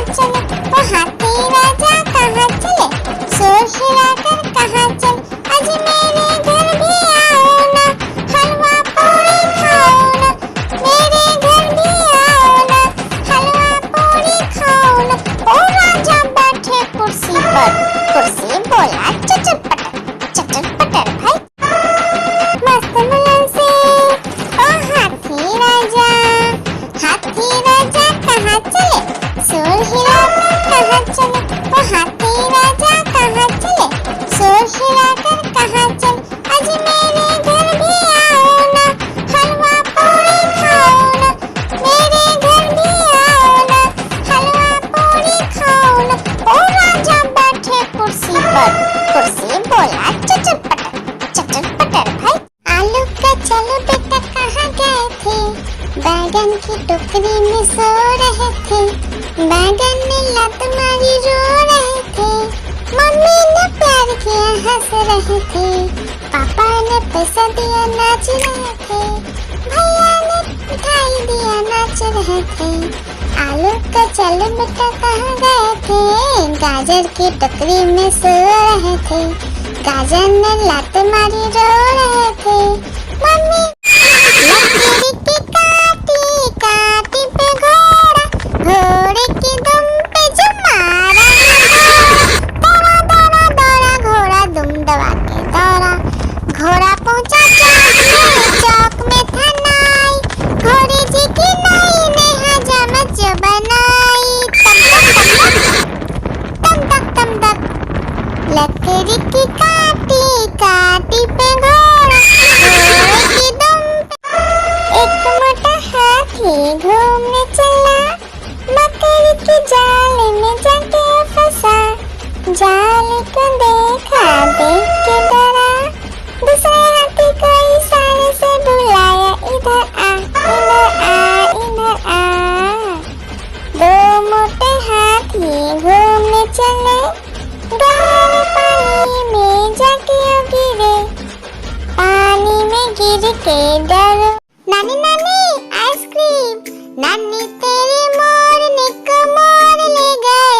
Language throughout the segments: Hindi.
चले, वो हाथी राजा कहाँ चले, शोर हिलाकर कहाँ चले, आज मेरे घर भी आओ ना, हलवा पूरी खाओ ना, मेरे घर भी आओ ना, हलवा पूरी खाओ ना। ओ राजा बैठे कुर्सी पर, कुर्सी बोला चटर पटर भाई, मस्त मुलायम से। ओ हाथी राजा कहाँ चले, शोर हिलाकर कहाँ चले, वो हाथी राजा कहाँ चले, शोर हिलाकर कहाँ चले, आज मेरे घर भी आओ ना, हलवा पूरी खाओ ना, मेरे घर भी आओ ना, हलवा पूरी खाओ ना। ओ राजा बैठे कुर्सी पर, कुर्सी बोला चटर पटर भाई, आलू का चलो बेटा कहाँ गए थे, बैगन की टोकरी में सो रहे थे, बैगन ने लात मारी रो रहे थे, मम्मी ने प्यार किया हंस रहे थे, पापा ने पैसा दिया नाच रहे थे, भैया ने मिठाई दिया नाच रहे थे। आलू का चलो बेटा कहाँ गए थे, गाजर की टोकरी में सो रहे थे, गाजर ने लात मारी रो रहे थे, मम्मी लकड़ी की काटी काटी पे घोड़ा, घोड़े की दुम पे जो मारा, दौड़ा दौड़ा दौड़ा घोड़ा दुम दबा के दौड़ा, घोड़ा पहुंचा चौक में था नाई, घोड़े जी की नाई ने हजामत जो बनाई, तम तक लकड़ी की काटी काटी पे घोड़ा, घोड़े की दुम पे एक मोटा हाथी घूमने चला, मकड़ी के जाल में जाके फंसा, जाल को देखा देख के डरा, दूसरे हाथी को इशारे से बुलाया, इधर आ इधर आ इधर आ। दो मोटे हाथी घूमने चले, गहरे पानी में जाके गिरे, पानी में गिर के डरो, नानी नानी आइसक्रीम, नानी तेरी मोरनी को मोर ले गए,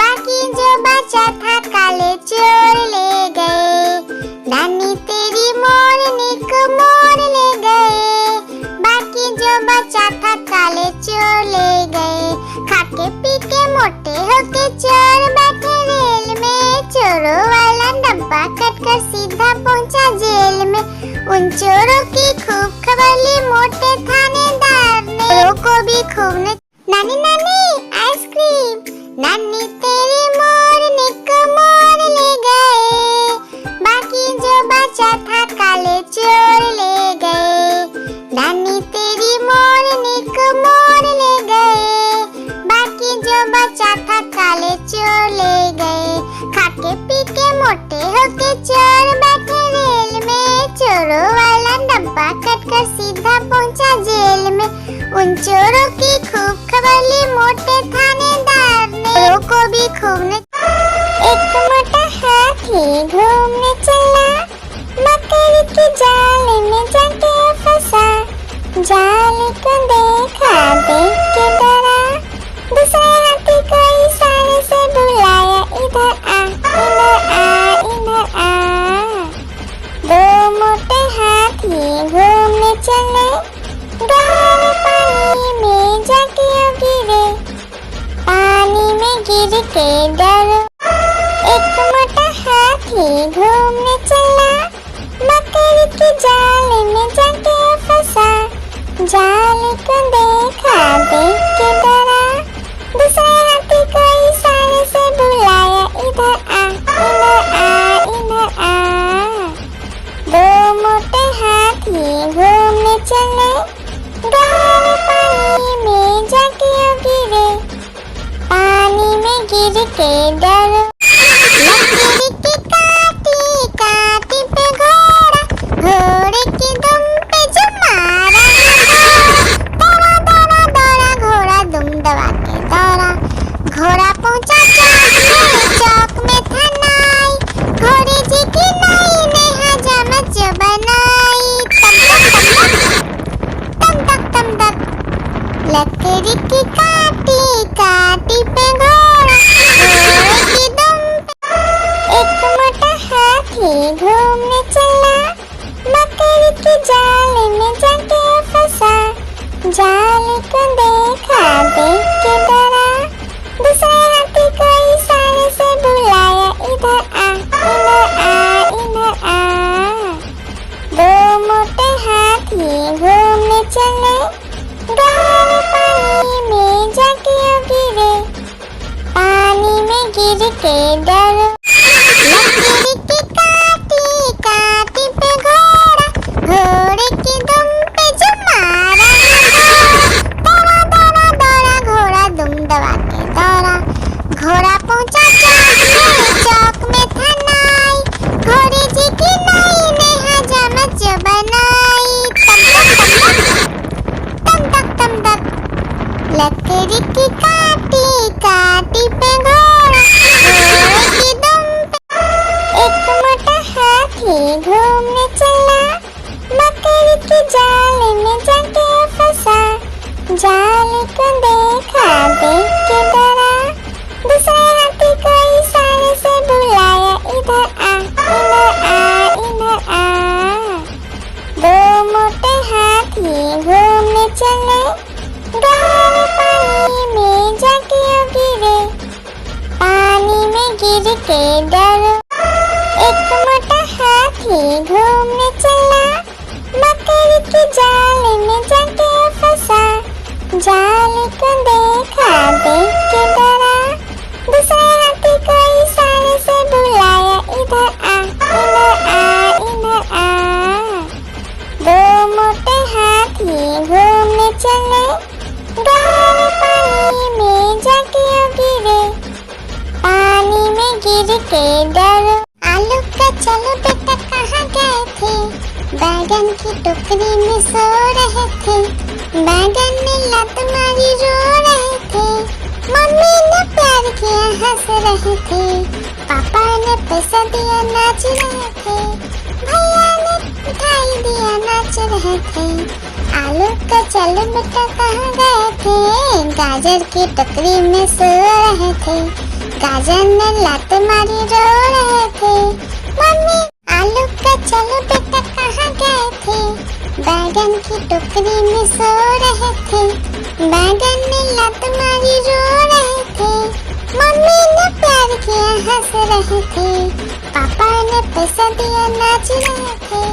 बाकी जो बचा था काले चोर ले गए, नानी तेरी मोरनी को मोर ले गए, बाकी जो बचा था काले चोर ले गए। खाके पी के मोटे होके चोर बैठे रेल में, चोरों वाला डब्बा कटकर सीधा पहुंचा जेल में, उन चोरों की खूब खबर ली मोटे थानेदार ने, चोरों को भी खूब ने, नानी नानी आइसक्रीम, नानी तेरी मोरनी को मोर ले गए, बाकी जो बचा था काले चोर ले गए, नानी तेरी मोरनी को मोर ले गए, बाकी जो बचा था काले चोर ले गए। खाके पी के मोटे होके चोर बैठे रेल में, चोरों वाला डब्बा कटकर सीधा पहुंचा जेल में, उन चोरों की खूब खबर ली मोटे थानेदार ने, चोरों को भी खूब ने। एक मोटा हाथी घूमने चला, मकड़ी के जाल में जाके फंसा, जाल को देखा देख के डरा, दूसरे हाथी को इशारे से बुलाया, इधर आ इधर आ इधर आ। दो मोटे हाथी घूमने चले, गहरे पानी में जाके गिरे, पानी में गिर के डरो, एक मोटा हाथी घूमने चला, मकड़ी के जाल में जाके फंसा, जाल को देखा देख के डरा, दूसरे हाथी को इशारे से बुलाया, इधर आ इधर आ इधर आ। दो मोटे हाथी घूमने चले, गहरे पानी में जाके गिरे, पानी में गिर के डरो, लकड़ी की काटी काटी पे घोड़ा, घोड़े की दुम पे जो मारा, दौड़ा दौड़ा दौड़ा घोड़ा दुम दबा के दौड़ा, घोड़ा पहुंचा चौक में था नाई, घोड़े जी की नाई ने हजामत जो बनाई, तम तक लकड़ी की काटी काटी हाथी घूमने चला, मकड़ी के जाल में जाके फंसा। जाल को देखा, देख के डरा, दूसरे हाथी को इशारे से बुलाया, इधर आ, इधर आ, इधर आ। दो मोटे हाथी घूमने चले, गहरे पानी में जाके गिरे। पानी में गिर के डरो, एक मोटा हाथी घूमने चला, मकड़ी के जाल में जाके फंसा। जाल को देखा, देख के डरा, दूसरे हाथी को इशारे से बुलाया, इधर आ, इधर आ, इधर आ। दो मोटे हाथी घूमने चले, गहरे पानी में जाके गिरे। पानी में गिर के डरो, आलू का चलो बेटा कहाँ गए थे? बैगन की टोकरी में सो रहे थे। बैगन ने लत मारी, रो रहे थे। मम्मी ने प्यार किया, हंस रहे थे। पापा ने पैसा दिया, नाच रहे थे। भैया ने मिठाई दिया, नाच रहे थे। आलू का चलो बेटा कहाँ गए थे? गाजर की टोकरी में सो रहे थे। गाजर ने लात मारी, रो रहे थे। मम्मी आलू का चलो बेटा कहाँ गए थे? बैगन की टोकरी में सो रहे थे। बैगन ने लात मारी, रो रहे थे। मम्मी ने प्यार किया, हंस रहे थे। पापा ने पैसा दिया, नाच रहे थे।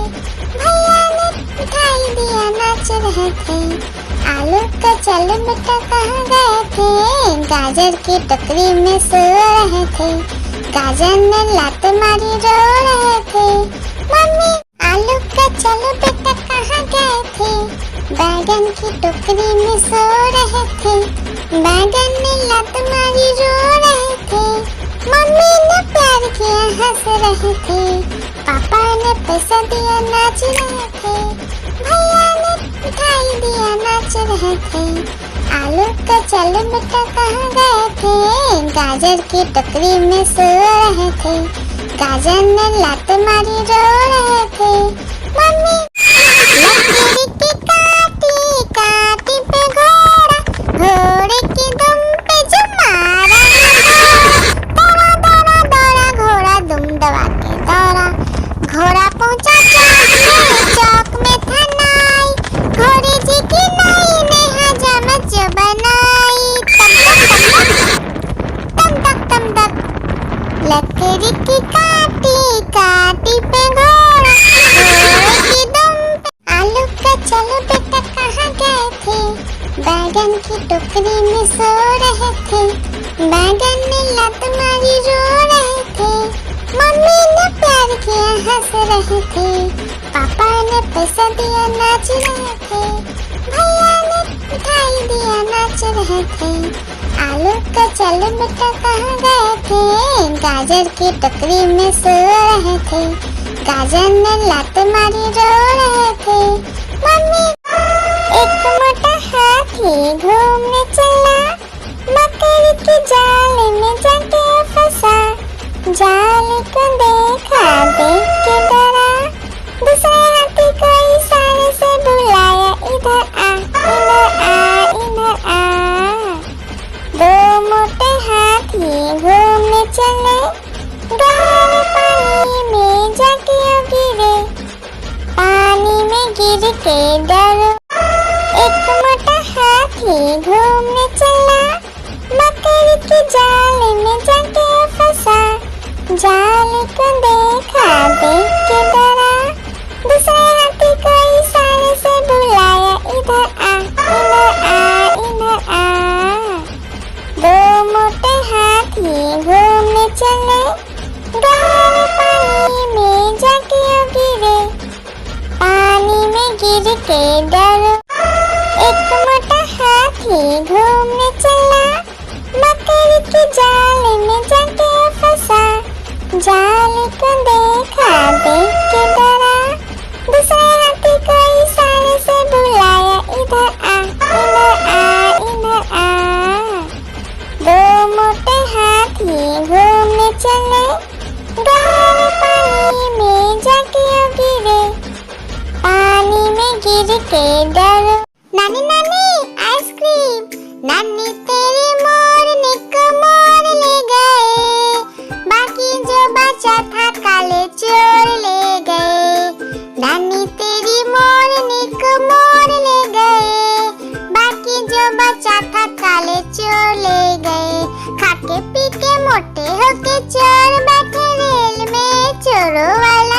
भैया ने मिठाई दिया, नाच रहे थे। आलू का चलो बेटा कहाँ गए थे? गाजर की टोकरी में सो रहे थे। गाजर ने लात मारी, रो रहे थे। मम्मी आलू का चलो बेटा कहाँ गए थे? बैगन की टोकरी में सो रहे थे। बैगन ने लात मारी, रो रहे थे। मम्मी ने प्यार किया, हंस रहे थे। पापा ने पैसा दिया, नाच रहे थे। भैया ने मिठाई दिया, नाच रहे थे। आलू का चलो बेटा कहाँ गए थे? गाजर की टोकरी में सो रहे थे। गाजर ने लात मारी, रो रहे थे। मम्मी लकड़ी की काटी काटी पे घोड़ा, घोड़े की दुम पे जो मारा, दौड़ा दौड़ा दौड़ा घोड़ा दुम दबा के दौड़ा। घोड़ा पहुंचा चौक में था नाई, घोड़े जी की नाई ने हजामत जो बनाई। तम तक तम तक लकड़ी की काटी काटी पे घोड़ा, घोड़े की दुम पे। आलू का चलो बेटा कहाँ गए थे? बैगन की टोकरी में सो रहे थे। बैगन ने लात मारी, रो रहे थे। मम्मी ने प्यार किया, हंस रहे थे। पापा ने पैसा दिया, नाच रहे थे। भैया ने मिठाई दिया, नाच रहे थे। आलू का चलो बेटा कहाँ गए थे? गाजर की टोकरी में सो रहे थे। गाजर ने लात मारी, रो रहे थे। मम्मी एक मोटा हाथी घूमने चला, मकड़ी के जाल में जाके फंसा। जाल को देखा, देख के डरा, दूसरे हाथी को इशारे से बुलाया, इधर आ, इधर आ, इधर आ। दो मोटे हाथी घूमने चले, गहरे पानी में जाके गिरे। पानी में गिर के डरो, एक मोटा हाथी घूमने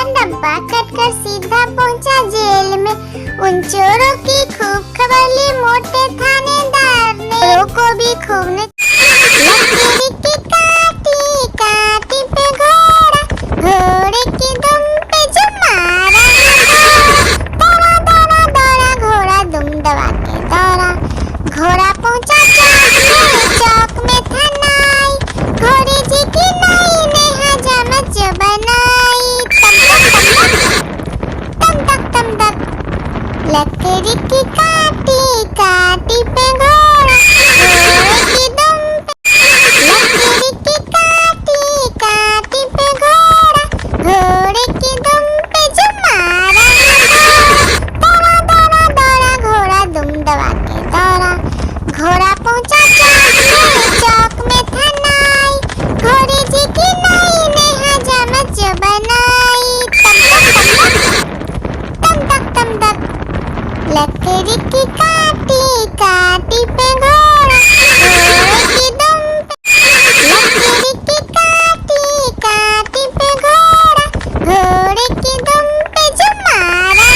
वाला डब्बा कटकर सीधा पहुंचा जेल में। उन चोरों की खूब खबर ली मोटे थानेदार ने, चोरों को भी खूब ने लकीरी की काटी काटी पे घोड़ा, घोड़े की दुम पे जो मारा, दौड़ा दौड़ा दौड़ा घोड़ा दुम दबा के दौड़ा। घोड़ा पहुंचा चौक में था नाई, घोड़े जी की नाई ने हजामत जो बनाई। तम तक तम तक लकड़ी की काटी काटी पे घोड़ा, घोड़े की दुम पे लकड़ी की काटी काटी पे घोड़ा, घोड़े की दुम पे जो मारा, दौड़ा दौड़ा दौड़ा घोड़ा दुम दबा के दौड़ा। घोड़ा पहुंचा चौक में था नाई, घोड़े जी की नाई ने हजामत जो बनाई। तम तक लकड़ी की काटी काटी पे घोड़ा, घोड़े की दुम पे लकड़ी की काटी काटी पे घोड़ा, घोड़े की दुम पे जो मारा,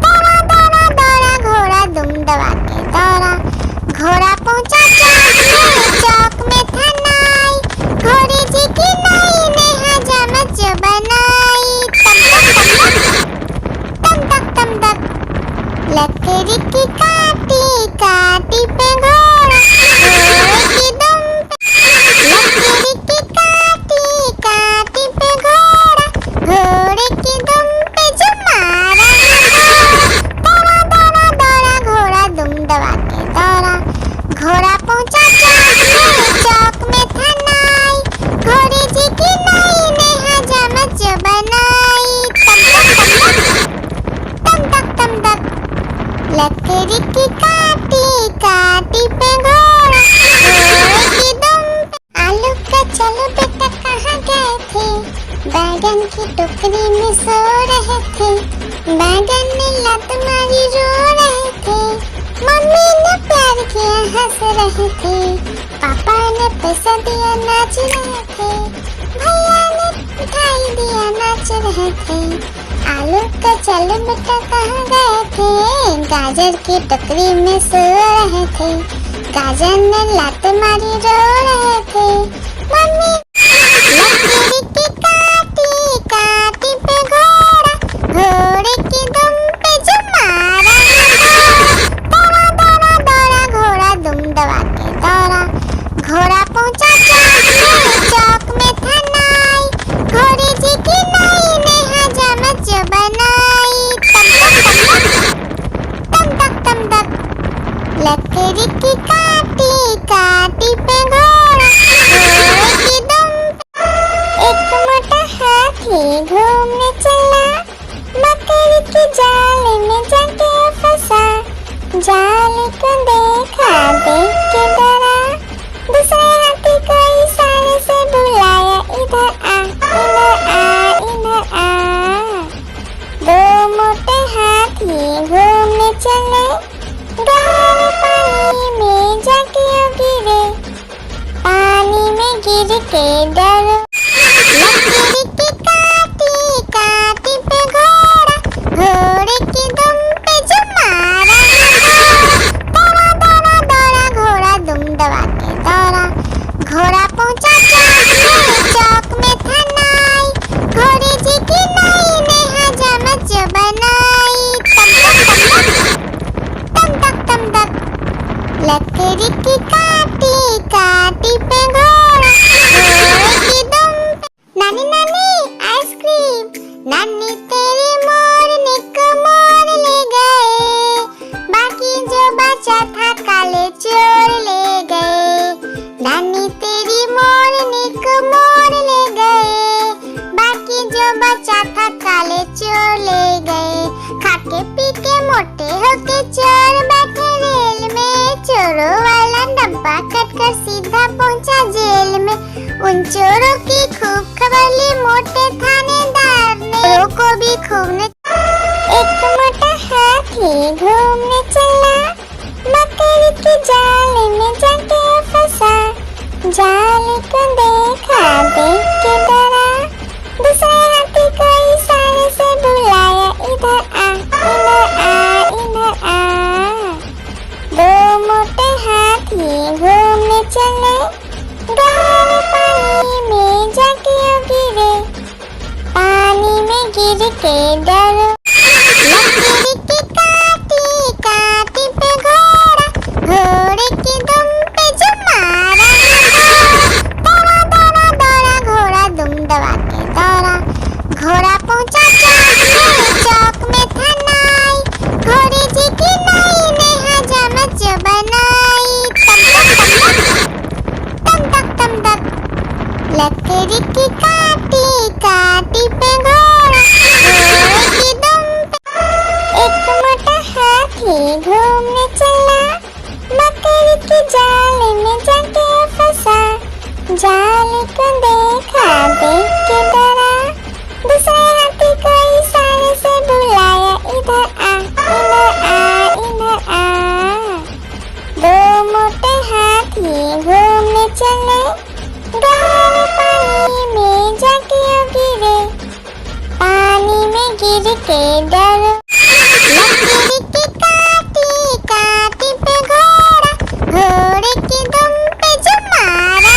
दौड़ा दौड़ा दौड़ा घोड़ा दुम दबा के दौड़ा। घोड़ा पहुंचा चौक में था नाई, घोड़े जी की नाई ने हजामत जो बनाई। तम तक लकड़ी की काटी काटी पे घोड़ा, घोड़े की दुम पे लकड़ी की काटी काटी पे घोड़ा, घोड़े की दुम पे जो मारा, दौड़ा दौड़ा दौड़ा घोड़ा दुम दबा के दौड़ा। घोड़ा पहुंचा चौक में था नाई, घोड़े जी की नाई ने हजामत जो बनाई। तम तक लकड़ी की काटी काटी पे घोड़ा, घोड़े की दुम पे। आलू का चलो बेटा कहाँ गए थे, बैगन की टोकरी में सो रहे थे, बैगन ने लत मारी रो रहे थे, मम्मी ने प्यार किया हंस रहे थे, पापा ने पैसा दिया नाच रहे थे, भैया ने मिठाई दिया नाच रहे थे। आलू का चलो बेटा कहाँ गए थे, गाजर की टोकरी में सो रहे थे, गाजर ने लात मारी रो रहे थे, मम्मी लकड़ी की काटी काटी पे घोड़ा, घोड़े की दुम पे जो मारा, दौड़ा दौड़ा दौड़ा घोड़ा दुम दबा के दौड़ा। घोड़ा पहुंचा चौक में था नाई, घोड़े जी की नाई ने हजामत जो बनाई। तम तक लकड़ी की काटी काटी पे घोड़ा, घोड़े की दुम पे। एक मोटा हाथी घूमने चला, मकड़ी के जाल में जाके फंसा, जाल को देखा देख के डरा, दूसरे हाथी को इशारे से बुलाया, इधर आ इधर आ इधर आ। दो मोटे हाथी घूमने चले, गहरे पानी में जाके गिरे, पानी में गिर के डरो, लकड़ी की काटी काटी पे घोड़ा, घोड़े की दुम पे जो मारा, दौड़ा दौड़ा दौड़ा घोड़ा दुम दबा के दौड़ा। घोड़ा पहुंचा चौक में था नाई, घोड़े जी की नाई ने हजामत जो बनाई। तम तक लकड़ी की काटी काटी पे घोड़ा, घोड़े की दुम पे। नानी नानी आइसक्रीम, नानी तेरी मोरनी को मोर ले गए, बाकी जो बचा था काले चोर ले गए। नानी तेरी मोरनी को मोर ले गए, बाकी जो बचा था काले चोर ले गए। खाके पी के मोटे होके चोर बैठे रेल में, चोरों वाला डब्बा कटकर सीधा पहुंचा जेल में। उन चोरों की खूब खबर ली मोटे थानेदार ने, चोरों को भी खूब ने। एक मोटा हाथी घूमने चला, मकड़ी के जाल में जाके फंसा, जाल को देखा देख के डरा, दूसरे हाथी को गिर के डरो। लकड़ी की काटी काटी पे घोड़ा, घोड़े की दुम पे जो मारा। दौड़ा दौड़ा दौड़ा घोड़ा दुम दबा के दौड़ा। घोड़ा पहुंचा चौक में था नाई, घोड़े जी की नाई ने हजामत जो बनाई। तम तक तम तक लकड़ी की काटी काटी पे घोड़ा, घोड़े की दुम पे एक मोटा हाथी घूमने चला। मकड़ी की जाल में जाके फंसा, जाल को देखा देख के डरा। दूसरे हाथी को इशारे से बुलाया, इधर आ इधर आ इधर आ। दो मोटे हाथी घूमने चले, गहरे पानी में जाके गिरे, पानी में गिर के डरो। लकड़ी की काटी काटी पे घोड़ा, घोड़े की दुम पे जो मारा।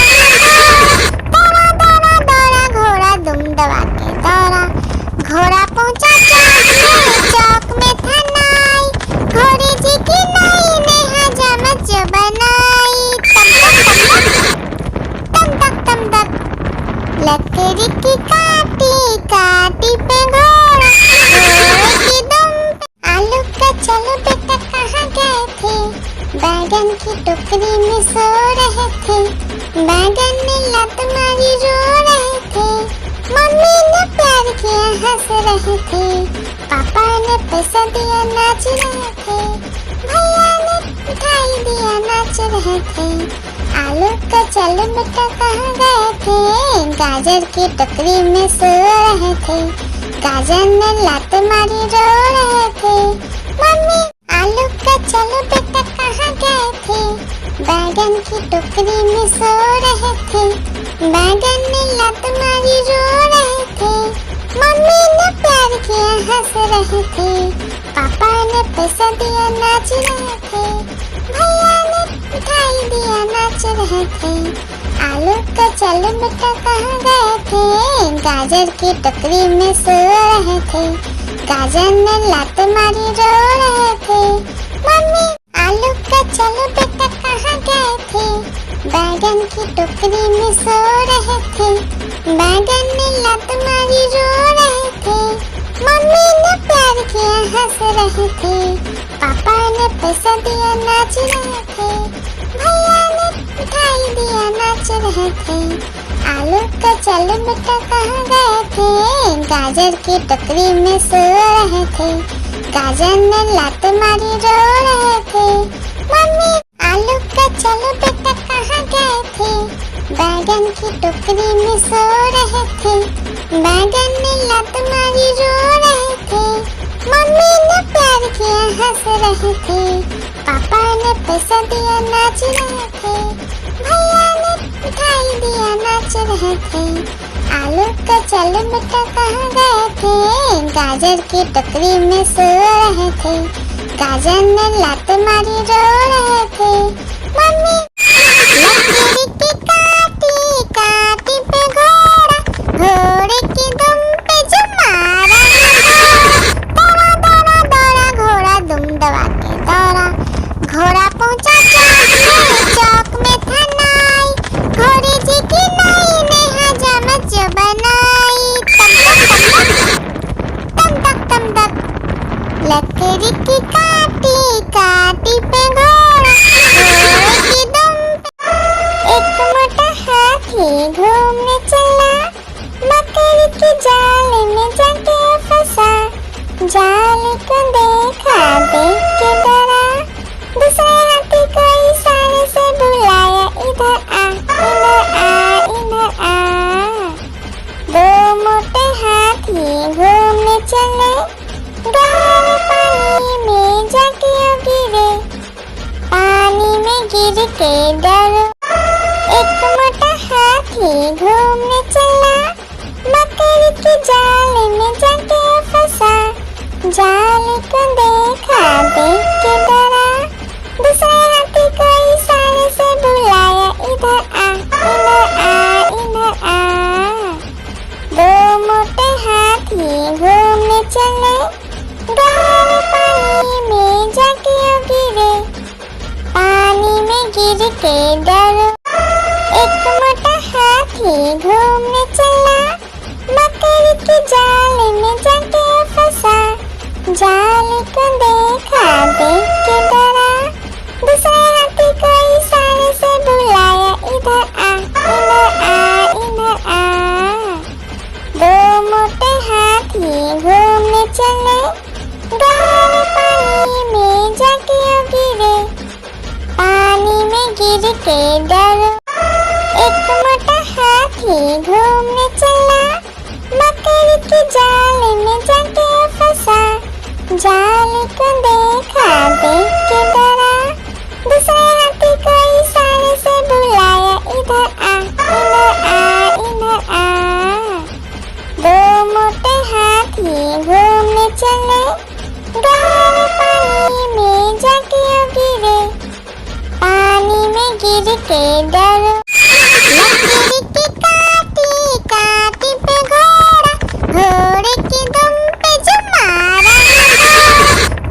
दौड़ा दौड़ा दौड़ा घोड़ा दुम दबा के दौड़ा। घोड़ा पहुंचा चौक में था नाई, घोड़े जी की नाई ने हजामत जो बनाई। तम तक लकड़ी की काटी काटी पे घोड़ा, घोड़े की दुम पे। आलू का चलो बेटा कहाँ गए थे, बैगन की टोकरी में सो रहे थे। बैगन ने लत मारी रो रहे थे, मम्मी ने प्यार किया हंस रहे थे। पापा ने पैसा दिया नाच रहे थे, भैया ने मिठाई दिया नाच रहे थे। आलू का चलो बेटा कहाँ गए थे, गाजर की टोकरी में सो रहे थे। गाजर ने लात मारी रो रहे थे, मम्मी आलू का चलो बेटा कहाँ गए थे, बैगन की टोकरी में सो रहे थे। बैगन ने लात मारी रो रहे थे, मम्मी ने प्यार किया हंस रहे थे। पापा ने पैसा दिया नाच रहे थे, भैया ने मिठाई दिया नाच रहे थे। आलू का चलो बेटा कहाँ गए थे, गाजर की टोकरी में सो रहे थे। गाजर ने लात मारी रो रहे थे, मम्मी आलू का चलो बेटा कहाँ गए थे, बैगन की टोकरी में सो रहे थे। बैगन ने लात मारी रो रहे थे, मम्मी ने प्यार किया हंस रहे थे। पापा ने पैसा दिया नाच रहे थे, भैया ने मिठाई दिया नाच रहे थे। आलू का चलो बेटा कहाँ गए थे, गाजर की टोकरी में सो रहे थे। गाजर ने लात मारी रो रहे थे, मम्मी आलू का चलो बेटा कहाँ गए थे, बैगन की टोकरी में सो रहे थे। बैगन ने लात मारी रो रहे थे, मम्मी ने प्यार किया हंस रहे थे। पापा ने पैसा दिया नाच रहे थे, भैया ने मिठाई दिया नाच रहे थे। आलू का चलो बेटा कहाँ गए थे, गाजर की टोकरी में सो रहे थे। गाजर ने लात मारी रो रहे थे, मम्मी लकड़ी की काटी काटी पे घोड़ा, घोड़े की दुम पे जो मारा। दौड़ा दौड़ा दौड़ा घोड़ा दुम दबा के दौड़ा। घोड़ा पहुंचा चौक में था नाई, घोड़े जी की नाई ने हजामत जो बनाई। तम तक लकड़ी की काटी काटी पे घोड़ा, घोड़े की दुम पे एक मोटा हाथी घूमने चला। मकड़ी की जाल में जाके फंसा, जाल को देखा देख के डरा। दूसरे हाथी को इशारे से बुलाया, इधर आ इधर आ इधर आ। दो मोटे हाथी घूमने चले, गहरे पानी में जाके गिरे, पानी में गिर के डरो। एक मोटा हाथी घूमने चला, मकड़ी की जाल में जाके फंसा, जाल को देखा देख के डरा। दूसरे हाथी को इशारे से बुलाया, इधर आ इधर आ इधर आ। दो मोटे हाथी चले, गहरे पानी में जाके गिरे, पानी में गिर के डरो। एक मोटा हाथी घूमने चला, मकड़ी के जाल में जाके फंसा, जाल को देखा देख के डरा, दूसरे हाथी को इशारे से बुलाया, इधर आ इधर आ इधर आ। दो मोटे हाथी घूमने चले, गहरे पानी में जाके गिरे, पानी में गिर के डरो। एक मोटा हाथी घूमने चला, मकड़ी के जाल में जाके फंसा, जाल को देखा देख के डरा, दूसरे हाथी को इशारे से बुलाया, इधर आ इधर आ इधर आ। दो मोटे हाथी घूमने चले, गहरे पानी में जाके गिरे, पानी में गिर के डरो। लकड़ी की काटी काटी पे घोड़ा, घोड़े की दुम पे जो मारा,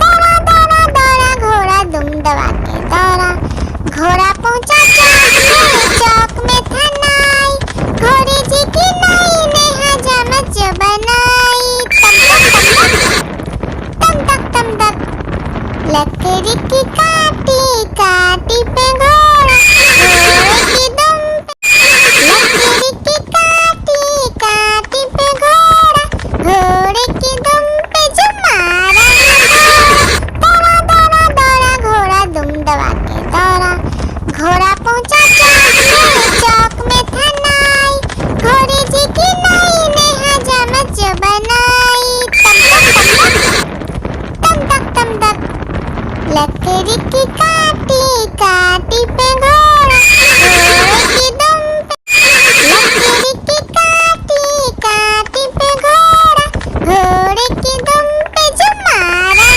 दौड़ा दौड़ा दौड़ा घोड़ा दुम दबा के दौड़ा, घोड़ा पहुंचा चौक में था नाई, घोड़े जी की नाई ने हजामत जो बनाई, तम तक तम तक। लकड़ी की काटी काटी पे घोड़ा, घोड़े की दुम लकड़ी की काटी काटी पे घोड़ा, घोड़े की दुम पे जो मारा, दौड़ा दौड़ा दौड़ा घोड़ा दुम दबा के दौड़ा, घोड़ा पहुंचा चौक में था नाई, घोड़े जी की नाई ने हजामत जो बनाई, तम तक लकड़ी की काटी काटी पे घोड़ा, घोड़े की दुम लकड़ी की काटी काटी पे घोड़ा, घोड़े की दुम पे जो मारा,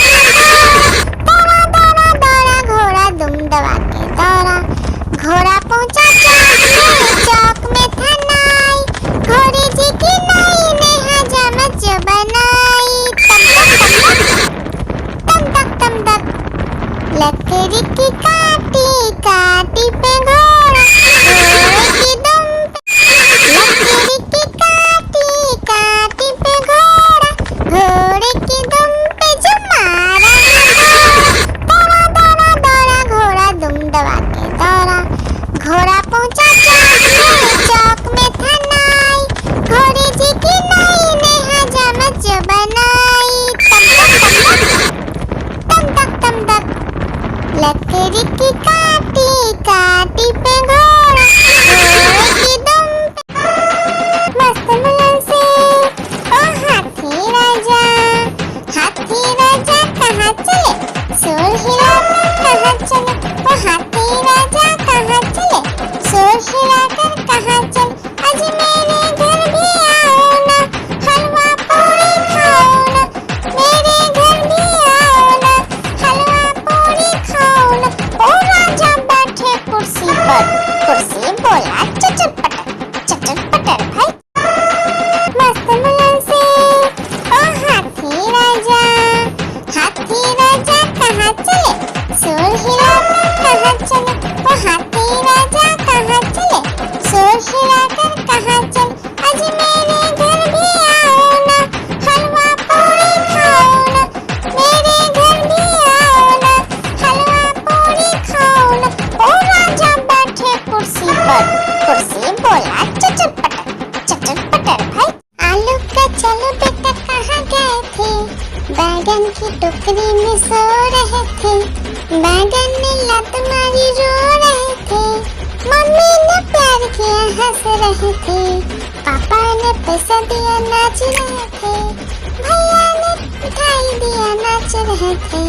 दौड़ा दौड़ा दौड़ा घोड़ा दुम दबा के दौड़ा, घोड़ा पहुंचा चौक में था नाई, घोड़े जी की नाई ने हजामत जो बनाई, तम तक लकड़ी की काटी काटी पे घोड़ा, घोड़े की दुम लकड़ी की काटी काटी पे घोड़ा, घोड़े की दुम पे जो मारा, दौड़ा दौड़ा दौड़ा घोड़ा दुम दबा के दौड़ा, घोड़ा पहुंचा चौक में था नाई, घोड़े जी की नाई ने हजामत जो बनाई, तम तक लकड़ी की काटी काटी पे घोड़ा, घोड़े की दुम मस्त मुलन से ओ हाथी राजा कहाँ चले, शोर हिलाकर कहाँ चले, ओ हाथी राजा कहाँ चले, शोर हिलाकर कहाँ चले, आज मेरे घर भी आओ ना, हलवा पूरी खाओ ना, मेरे घर भी आओ ना, हलवा पूरी खाओ ना। ओ राजा बैठे कुर्सी पर, कुर्सी बोला चचर पटर भाई। मस्त मुलन से ओ हाथी राजा कहाँ चले, शोर हिलाकर कहाँ चले, ओ हाथी राजा कहाँ चले, शोर हिलाकर कहाँ चले, आज मेरे घर भी आओ ना, हलवा पूरी खाओ ना, मेरे घर भी आओ ना, हलवा पूरी खाओ ना। ओ राजा बैठे कुर्सी पर, कुर्सी बोला चचर पटर भाई। आलू का चलो बेटा कहाँ गए थे, बैगन की टोकरी में सो रहे थे, बैगन ने लत मारी रो रहे थे, मम्मी ने प्यार किया हंस रहे थे, पापा ने पैसा दिया नाच रहे थे, भैया ने मिठाई दिया नाच रहे थे।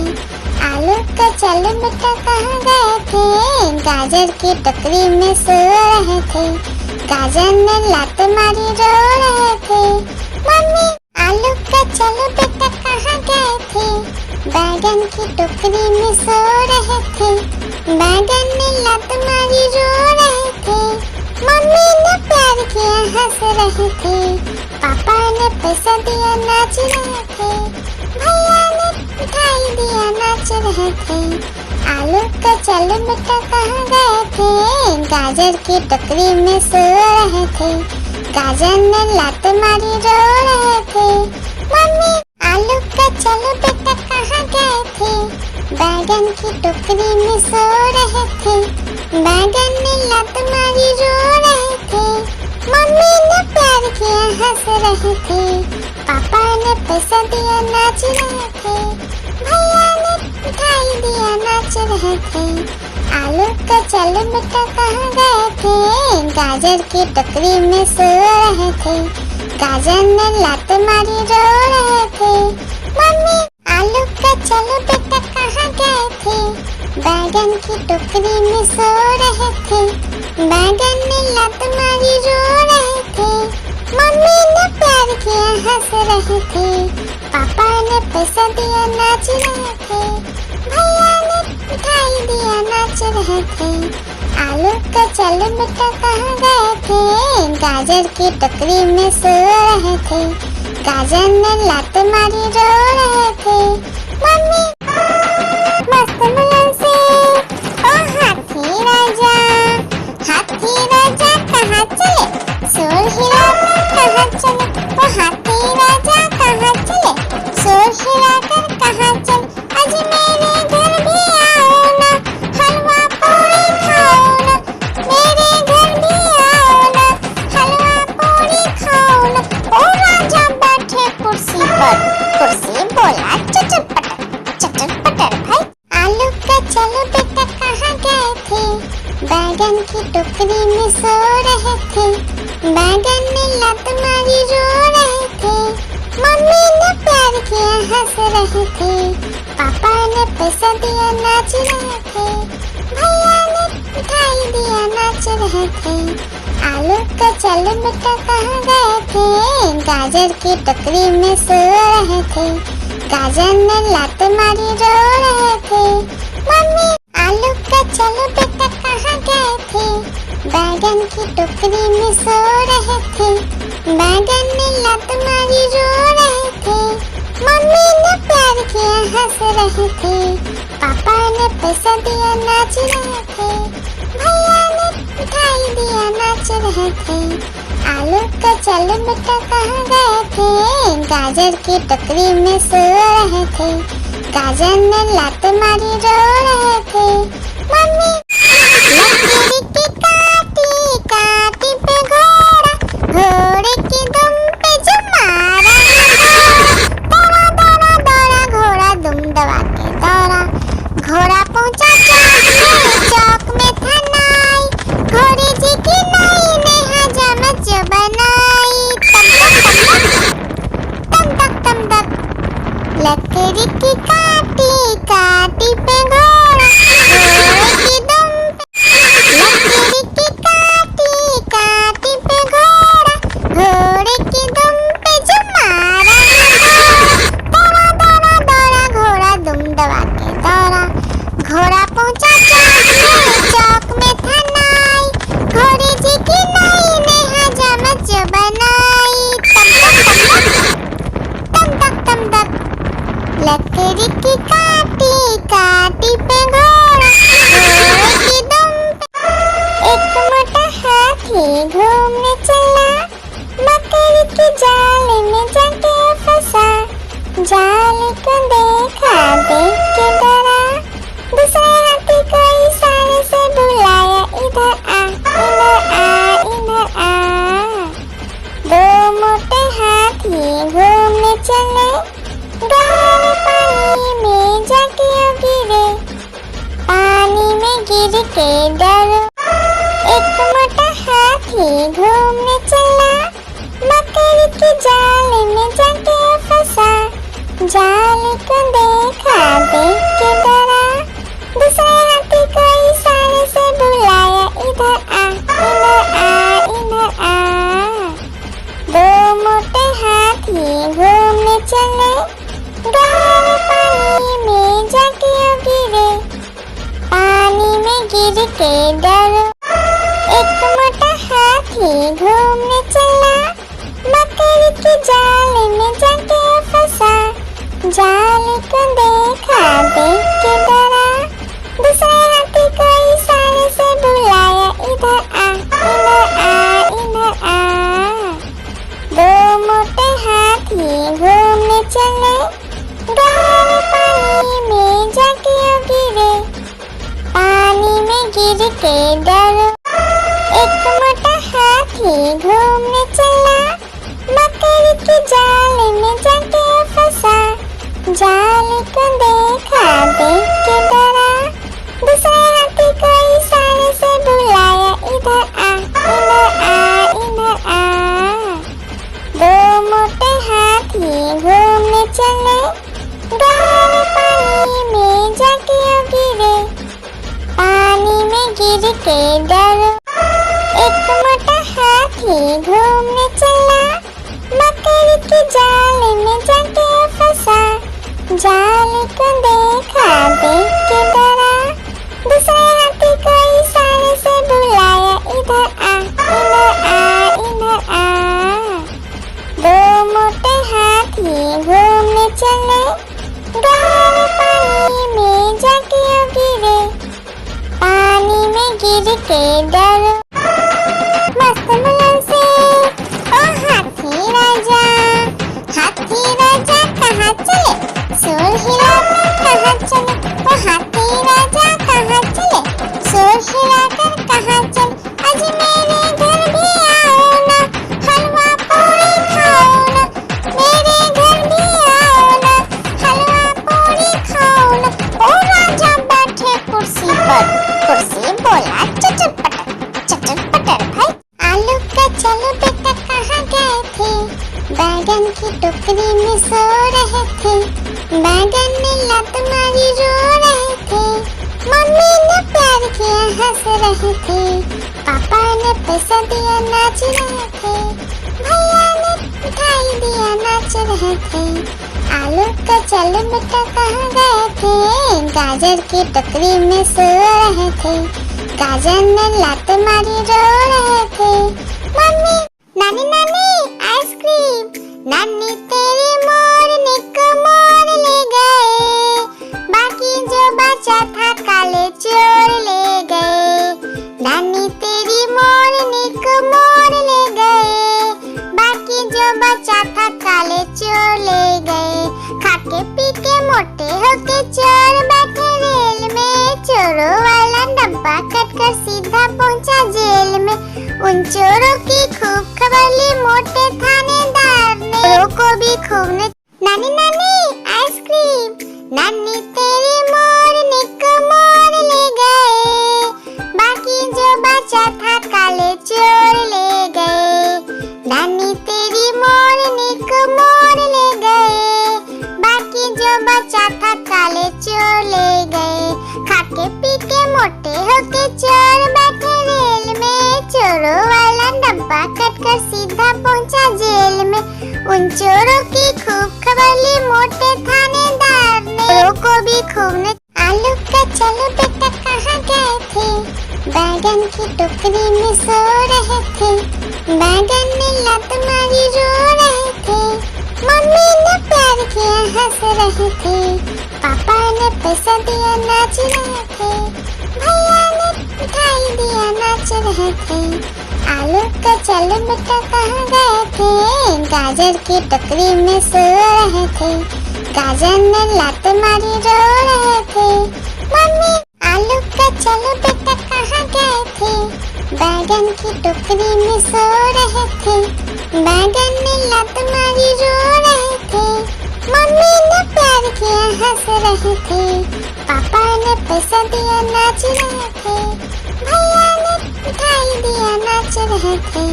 आलू का चलो बेटा कहाँ गए थे, गाजर की टोकरी में सो रहे थे, गाजर ने लत मारी रो रहे थे, मम्मी आलू का चलो बेटा कहाँ गए थे, बैगन की टोकरी में सो रहे थे, बैगन ने लत मारी रो रहे थे, मम्मी ने प्यार किया हंस रहे थे, पापा ने पैसा दिया नाच रहे थे। मिठाई दिया नाच रहे थे। आलू का चल बेटा कहाँ गए थे, गाजर की टोकरी में सो रहे थे। गाजर ने लात मारी रो रहे थे। मम्मी आलू का चल बेटा कहाँ गए थे, बैगन की टोकरी में सो रहे थे। बैगन ने लात मारी रो रहे थे। मम्मी ने प्यार किया हंस रहे थे। पापा ने पैसा दिया नाच रहे थे। भैया ने मिठाई दिया नाच रहे थे। आलू का चल बेटा कहाँ गए थे, गाजर की टोकरी में सो रहे थे। गाजर ने लात मारी रो रहे थे। मम्मी आलू का चल बेटा कहाँ गए थे, बैगन की टोकरी में सो रहे थे। बैगन ने लात मारी रो रहे थे। मम्मी ने प्यार किया हंस रहे थे। पापा ने पैसा दिया नाच रहे थे। भैया ने मिठाई दिया नाच रहे थे। आलू का चल बेटा कहाँ गए थे, गाजर की टोकरी में सो रहे थे। गाजर ने लात मारी रो रहे थे। मम्मी मस्त मुलायम से ओ हाथी राजा कहाँ चले, शोर हिलाकर कहाँ चले। ओ हाथी राजा कहाँ चले, शोर हिलाकर कहाँ चले। आज मेरे घर भी आओ ना, हलवा पूरी खाओ ना। मेरे घर भी आओ ना, हलवा पूरी खाओ ना। ओ राजा बैठे कुर्सी पर, कुर्सी बोला चटर पटर भाई। आलू का चलो बेटा कहाँ गए थे, बैगन की टोकरी में सो रहे थे। बैगन ने लात मारी रो रहे थे। मम्मी ने प्यार किया हंस रहे थे। पापा ने पैसा दिया नाच रहे थे। भैया ने मिठाई दिया नाच रहे थे। आलू का चल बेटा कहाँ गए थे, गाजर की टोकरी में सो रहे थे। गाजर ने लात मारी रो रहे थे। मम्मी आलू का चल बेटा कहाँ गए थे, बैगन की टोकरी में सो रहे थे। बैगन ने लात मारी रो रहे थे। मम्मी ने प्यार किया हंस रहे थे। पापा ने पैसा दिया नाच रहे थे। भैया ने मिठाई दिया नाच रहे थे। आलू का चल बेटा कहाँ गए थे, गाजर की टोकरी में सो रहे थे। गाजर ने लात मारी रो रहे थे। मम्मी लकड़ी की काटी काटी पे घोड़ा, घोड़े की दुम पे जो मारा। दौड़ा दौड़ा दौड़ा घोड़ा दुम दबा के दौड़ा। घोड़ा पहुंचा चौक में था नाई, घोड़े जी की नाई ने हजामत जो बनाई। तम तक लकड़ी की काटी काटी पे घोड़ा, घोड़े की दुम पे। लकड़ी की काटी काटी पे घोड़ा, घोड़े की दुम पे जो मारा। दौड़ा दौड़ा दौड़ा घोड़ा दुम दबा के दौड़ा। घोड़ा पहुंचा चौक में था नाई, घोड़े जी की नाई ने हजामत जो बनाई। तम तक लकड़ी की काटी काटी पे घोड़ा, घोड़े की दुम पे। एक मोटा हाथी घूमने चला, मकड़ी के जाल में जाके फंसा। जाल को देखा देख के डरा, दूसरे हाथी को इशारे से बुलाया, इधर आ इधर आ इधर आ। दो मोटे हाथी घूमने चले, गहरे पानी में जाके गिरे। पानी में गिर के डरो, एक मोटा हाथी घूमने चला, मकड़ी के जाल में जाके फंसा। जाल को देखा देख के डरा, दूसरे हाथी को इशारे से बुलाया, इधर आ इधर आ इधर आ। दो मोटे हाथी घूमने चले, गहरे पानी में जाके गिरे। पानी में गिर के डरो, एक मोटा हाथी घूमने चला, मकड़ी के जाल में जाके फंसा। जाल को के डरो। एक मोटा हाथी घूमने चला, मकड़ी के जाल में जाके फंसा। जाल को देखा, देख के डरा। दूसरे हाथी को इशारे से बुलाया, इधर आ, इधर आ, इधर आ। दो मोटे हाथी घूमने चले, गहरे पानी में जाके गिरे। पानी में गिर के डरो। एक मोटा हाथी घूमने चला, मकड़ी के जाल में जाके फंसा। जाल को देखा, देख के डरा। दूसरे हाथी को इशारे से बुलाया, इधर आ, इधर आ, इधर आ। दो मोटे हाथी घूमने चले, गहरे पानी में जाके गिरे। पानी में गिर के डरो। मस्त बुलंद से ओ हाथी राजा कहाँ चले? सुर हिलाकर कहाँ चले? ओ हाथी राजा कहाँ चले? सुर हिलाकर कहाँ चले? आज मेरे घर भी आओ ना, हलवा पूरी खाओ ना। मेरे घर भी आओ ना, हलवा पूरी खाओ ना। ओ राजा बैठे कुर्सी पर, कुर्सी बोला चटर पटर भाई। आलू का चलो बेटा कहाँ गए थे? बैगन की टोकरी में सो रहे थे। बैगन ने लात मारी रो रहे थे। मम्मी ने प्यार किया हंस रहे थे। पापा ने पैसा दिया नाच रहे थे। भैया ने मिठाई दिया नाच रहे थे। आलू का चलो बेटा कहाँ गए थे? गाजर की टोकरी में सो रहे थे। गाजर ने लात मारी रो रहे थे। मम्मी नानी नानी आइसक्रीम। नानी तेरी मोरनी को मोर ले गए, बाकी जो बचा था काले चोर ले गए। नानी तेरी मोरनी को मोर ले गए, बाकी जो बचा था काले चोर ले गए। खाके पी के मोटे होके चोर बैठे रेल में। चोरों वाला डब्बा कटकर सीधा पहुंचा जेल में। उन चोरों की खूब खबर ली मोटे थानेदार ने। चोरों को भी खूब ने नानी नानी आइसक्रीम। नानी तेरी मोरनी को मोर ले गए, बाकी जो बचा था काले चोर ले गए। नानी तेरी मोरनी को मोर ले गए, बाकी जो बचा था काले चोर ले गए। खाके पी के मोटे होके चोर बैठे रेल में। चोरों वाला डब्बा कटकर सीधा पहुंचा जेल में। उन चोरों की खूब खबर ली मोटे थानेदार ने। चोरों को भी खूब ने आलू का चलो बेटा कहाँ गए थे? बैगन की टोकरी में सो रहे थे। बैगन ने लात मारी रो रहे थे। मम्मी ने प्यार किया हंस रहे थे। पापा ने पैसा दिया नाच रहे थे। भैया ने मिठाई दिया नाच रहे थे। आलू का चलो बेटा कहाँ गए थे? गाजर की टोकरी में सो रहे थे। गाजर ने लात मारी रो रहे थे। मम्मी आलू का चलो बेटा कहाँ गए थे? बैगन की टोकरी में सो रहे थे। बैगन ने लात मारी रो रहे थे। मम्मी ने प्यार किया हंस रहे थे। पापा ने पैसा दिया नाच रहे थे। भैया ने मिठाई दिया नाच रहे थे।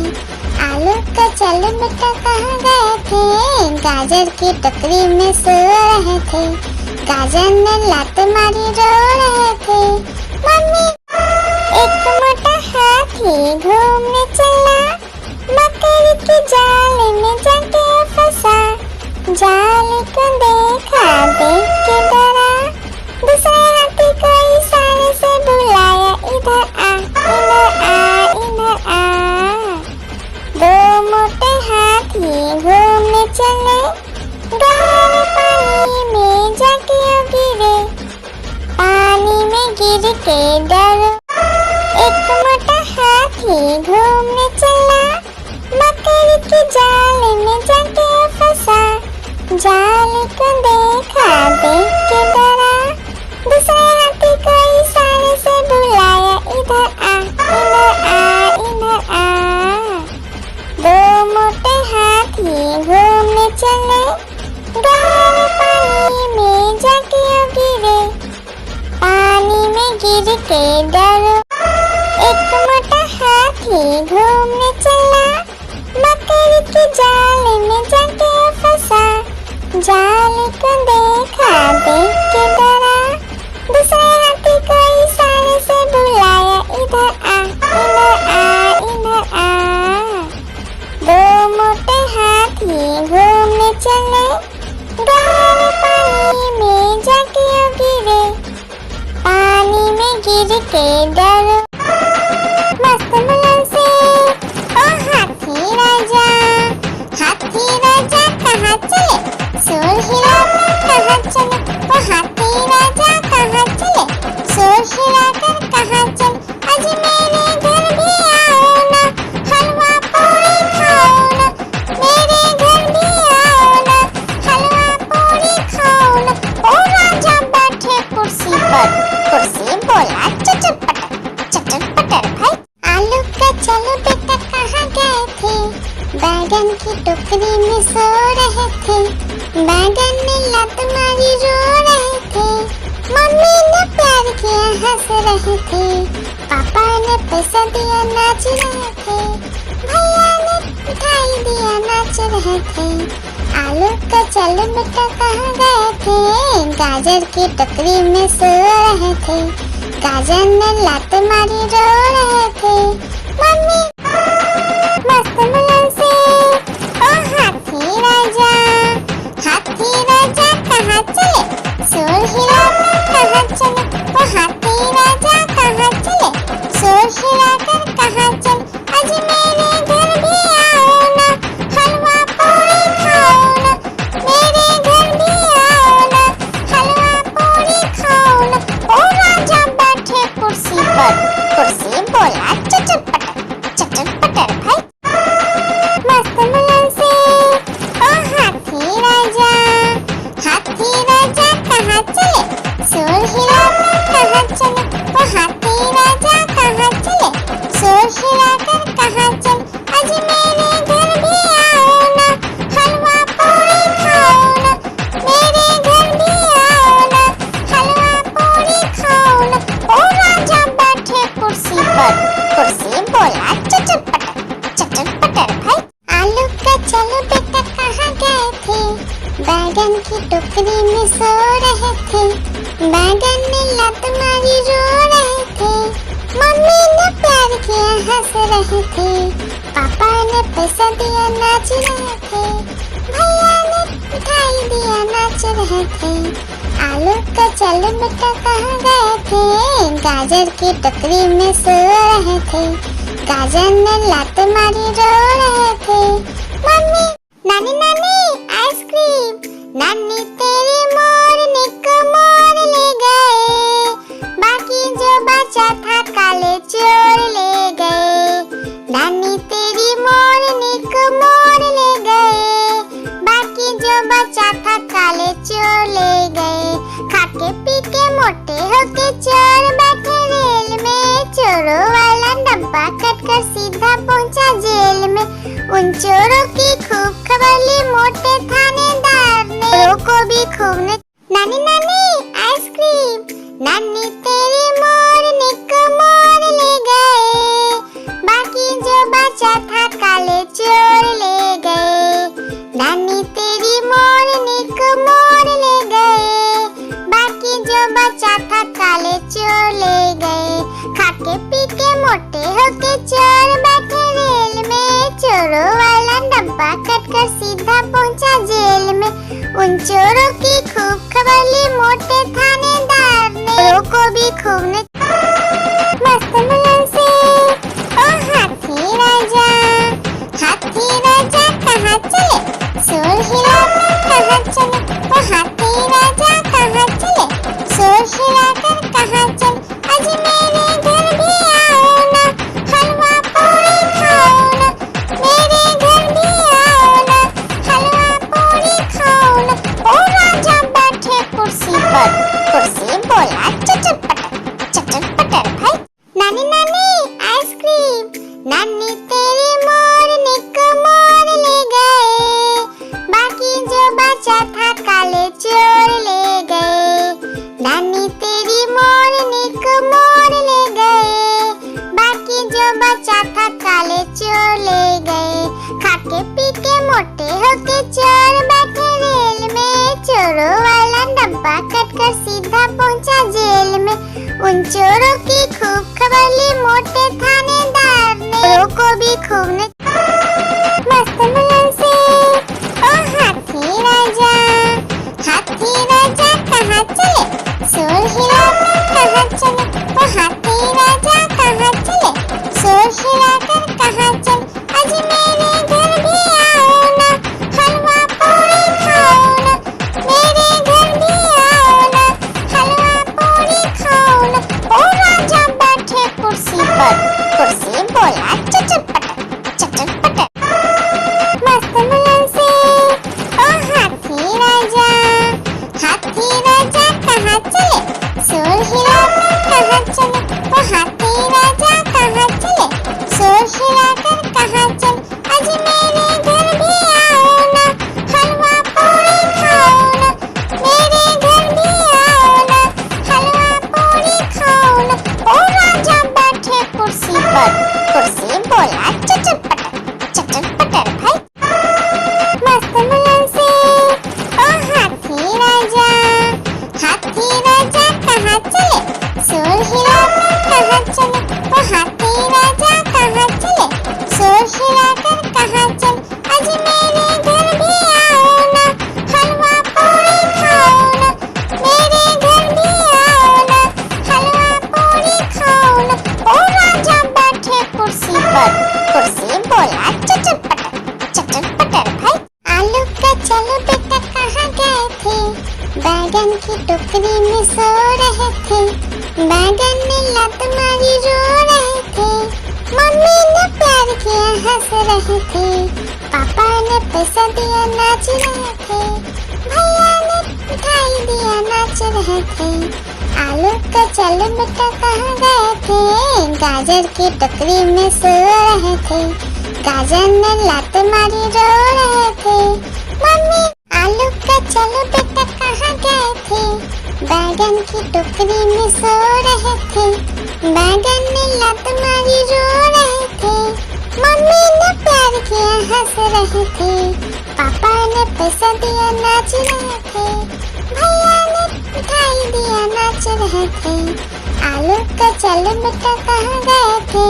आलू का चलो बेटा कहाँ गए थे? गाजर की टोकरी में सो रहे थे। गाजर ने लात मारी रो रहे थे। मम्मी एक मोटा हाथी घूमने चला, मकड़ी के जाल में जाके फंसा। जाल को देखा, देख के डरा। दूसरे हाथी को इशारे से बुलाया, इधर आ, इधर आ, इधर आ। दो मोटे हाथी घूमने चले, गहरे पानी में जाके गिरे। पानी में गिर के डरो। एक मोटा हाथी घूमने चला, मकड़ी के जाल में जाके फंसा। जाल को देखा, देख के डरा। दूसरे हाथी को इशारे से बुलाया, इधर आ, मालिक देखा, देख के डरा, दूसरे हाथी को इशारे से बुलाया, इधर आ, इधर आ, इधर आ। दो मोटे हाथी घूमने चले, गहरे पानी में जाके गिरे, पानी में गिर के डरो मस्त मुलन से। ओ हाथी राजा कहाँ चले, शोर हिलाकर कहाँ चले, ओ हाथी राजा कहाँ चले, शोर हिलाकर कहाँ चले। आज मेरे घर भी आओ ना, हलवा पूरी खाओ ना, मेरे घर भी आओ ना, हलवा पूरी खाओ ना। ओ राजा बैठे कुर्सी पर, कुर्सी बोला चटर पटर भाई। आलू का चलो बेटा कहाँ गए थे, बैगन की टोकरी में सो रहे थे, बैगन ने लत मारी रो रहे थे, मम्मी ने प्यार किया हंस रहे थे, पापा ने पैसा दिया नाच रहे थे, भैया ने मिठाई दिया नाच रहे थे। आलू का चलो बेटा कहाँ गए थे, गाजर की टोकरी में सो रहे थे, गाजर ने लत मारी रो रहे थे, मम्मी मस्त मुलन से। ओ हाथी राजा कहाँ चले, शोर हिलाकर कहाँ चले, ओ हाथी राजा कहाँ चले, शोर हिलाकर कहाँ चले। आज मेरे घर भी आओ ना, हलवा पूरी खाओ ना, मेरे घर भी आओ ना, हलवा पूरी खाओ ना। ओ राजा बैठे कुर्सी पर, कुर्सी बोला चटर पटर भाई। मस्त मुलन से। ओ हाथी राजा कहाँ चले, शोर हिलाकर कहाँ चले, ओ हाथी राजा कहाँ चले, शोर हिलाकर कहाँ चले। आज मेरे घर भी आओ ना, हलवा पूरी खाओ ना, मेरे घर भी आओ ना, हलवा पूरी खाओ ना। ओ राजा बैठे कुर्सी पर, कुर्सी बोला चटर पटर भाई। आलू का चलो बेटा कहाँ गए थे, बैगन की टोकरी में सो रहे थे, बैगन ने लत मारी रो रहे थे, मम्मी ने प्यार किया हंस रहे थे, पापा ने पैसा दिया नाच रहे थे, भैया ने मिठाई दिया नाच रहे थे। आलू का चलो बेटा कहाँ गए थे, गाजर की टोकरी में सो रहे थे, गाजर ने लत मारी रो रहे थे, मम्मी नानी आइसक्रीम, नानी तेरी मोरनी को मोर ले गए, बाकी जो बचा था काले चोर ले गए, नानी तेरी मोरनी को मोर ले गए, बाकी जो बचा था काले चोर ले गए। खाके पी के मोटे होके चोर बैठे रेल में, चोरों वाला डब्बा कटकर सीधा पहुंचा जेल में, उन चोरों की खूब खबर ली मोटे थानेदार ने, चोरों को भी खूब ने। नानी आइसक्रीम, नानी तेरी मोरनी को मोर ले गए, बाकी जो बचा था काले चोर ले गए, नानी तेरी मोरनी को मोर ले गए, बाकी जो बचा था काले चोर ले गए। खाके पी के मोटे होके चोर बैठे रेल में, चोरों वाला डब्बा कटकर सीधा पहुंचा जेल में, उन चोरों की खूब खबर ली मोटे थानेदार ने, चोरों को भी खूब ने। मस्त मुलन से। ओ हाथी राजा कहाँ चले, शोर हिलाकर कहाँ चले, ओ हाथी राजा कहाँ चले, शोर हिलाकर कहाँ चले। आज मेरे घर भी आओ ना, हलवा पूरी खाओ ना, मेरे घर भी आओ ना, हलवा पूरी खाओ ना। ओ राजा बैठे कुर्सी पर, कुर्सी बोला चटर पटर भाई। नानी आइसक्रीम, नानी तेरी मोरनी को मोर ले गए, बाकी जो बचा था चोरों वाला डब्बा कटकर सीधा पहुंचा जेल में। उन चोरों की खूब खबर ली मोटे थानेदार ने, चोरों को भी खूब ने मस्त मुलन से ओ हाथी राजा कहाँ चले, शोर हिलाकर कहाँ चले, ओ हाथी राजा कहाँ चले, शोर हिलाकर कहाँ चले, आज मेरे घर भी आओ ना, हलवा पूरी खाओ ना, मेरे घर भी आओ ना, हलवा पूरी खाओ ना। ओ राजा बैठे कुर्सी पर, कुर्सी बोला चचर पटर, मस्त मुलन से ओ हाथी राजा कहाँ चले, शोर हिलाकर कहाँ चले, ओ हाथी राजा कहाँ चले, शोर हिलाकर कहाँ चले, आज मेरे घर भी आओ ना, हलवा पूरी खाओ ना, मेरे घर भी आओ ना, हलवा पूरी खाओ ना। ओ राजा बैठे कुर्सी पर, कुर्सी बोला चचर पटर भाई, मस्त मुलन से ओ हाथी राजा कहाँ चले, शोर हिलाकर कहाँ चले, ओ हाथी राजा कहाँ चले, शोर हिलाकर कहाँ चले, आज मेरे घर भी आओ ना, हलवा पूरी खाओ ना, मेरे घर भी आओ ना, हलवा पूरी खाओ ना। ओ राजा बैठे कुर्सी पर, कुर्सी बोला चचर पटर भाई, आलू का चलो बेटा कहाँ गए थे, बैगन की टोकरी में सो रहे थे, बैगन ने लत मारी रो रहे थे, मम्मी ने प्यार किया हंस रहे थे, पापा ने पैसा दिया नाच रहे थे, भैया ने मिठाई दिया नाच रहे थे, आलू का चलो बेटा कहाँ गए थे, गाजर की टोकरी में सो रहे थे, गाजर ने लत मारी रो रहे थे, मम्मी आलू का चलो बेटा कहाँ गए थे, बैगन की टोकरी में सो रहे थे, बैगन ने लत मारी रो रहे थे, मम्मी ने प्यार किया हंस रहे थे, पापा ने पैसा दिया नाच रहे थे, भैया ने मिठाई दिया नाच रहे थे, आलू का चलो बेटा कहाँ गए थे,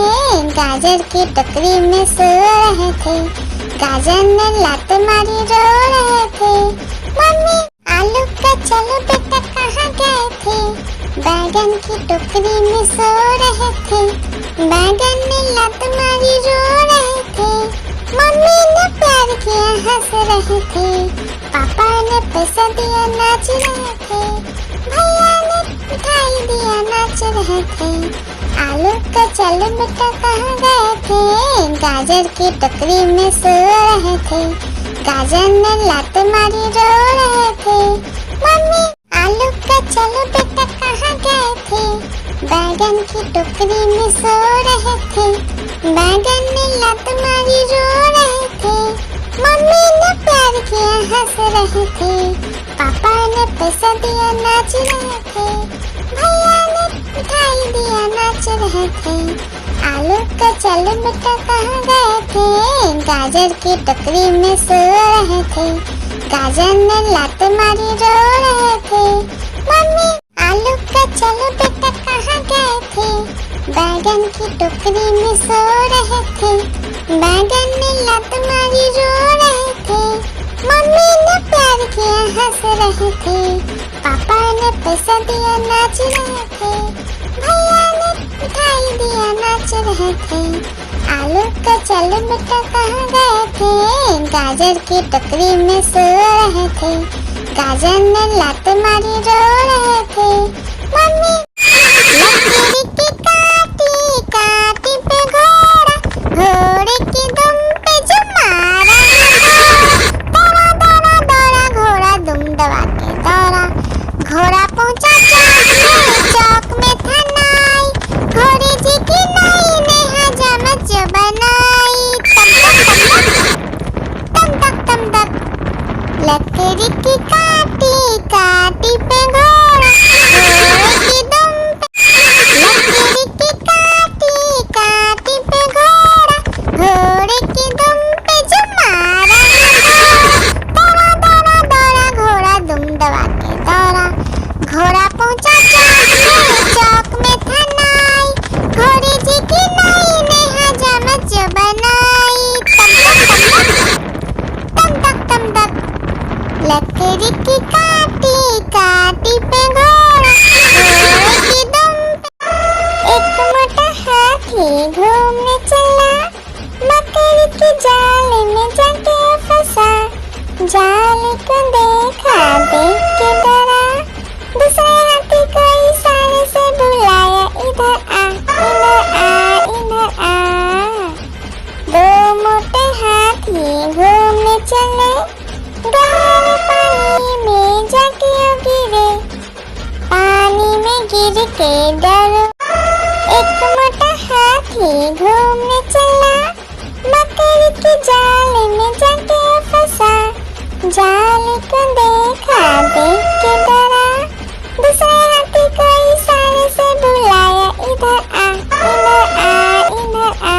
गाजर की टोकरी में सो रहे थे, गाजर ने लत मारी रो रहे थे, मम्मी आलू का चलो बेटा कहाँ गए थे, बैगन की टोकरी में सो रहे थे, बैगन ने लत मारी रो रहे थे, मम्मी ने प्यार किया हंस रहे थे, पापा ने पैसा दिया नाच रहे थे, भैया ने मिठाई दिया नाच रहे थे, आलू का चलो बेटा कहाँ गए थे, गाजर की टोकरी में सो रहे थे, गाजर ने लत मारी रो रहे थे, मम्मी आलू का चलो बेटा कहाँ गए थे, बैगन की टोकरी में सो रहे थे, बैगन ने लत मारी रो रहे थे, मम्मी ने प्यार किया हंस रहे थे, पापा ने पैसा दिया नाच रहे थे, भैया ने मिठाई दिया नाच रहे थे, आलू का चलो बेटा कहाँ गए थे, गाजर की टोकरी में सो रहे थे, गाजर ने लत मारी रो रहे थे, मम्मी आलू का चलो बेटा कहाँ गए थे, बैगन की टोकरी में सो रहे थे, बैगन ने लत मारी रो रहे थे, मम्मी ने प्यार किया हंस रहे थे, पापा ने पैसा दिया नाच रहे थे, भैया ने मिठाई दिया नाच रहे थे, आलू का चलो बेटा कहाँ गए थे, गाजर की टोकरी में सो रहे थे, गाजर ने लत मारी रो रहे थे, मम्मी लकीरी की काटी काटी पे घोड़ा, घोड़े की दुम पे जो मारा, दौड़ा दौड़ा दौड़ा घोड़ा दुम दबा के दौड़ा, घोड़ा पहुंचा चौक में था नाई, घोड़े जी की नाई ने हजामत जो बनाई, तम तक लकड़ी की काटी काटी पे घोड़ा, के डरो। एक मोटा हाथी घूमने चला, मकड़ी के जाल में जाके फंसा। जाल को देखा, देख के डरा, दूसरे हाथी को इशारे से बुलाया, इधर आ, इधर आ, इधर आ।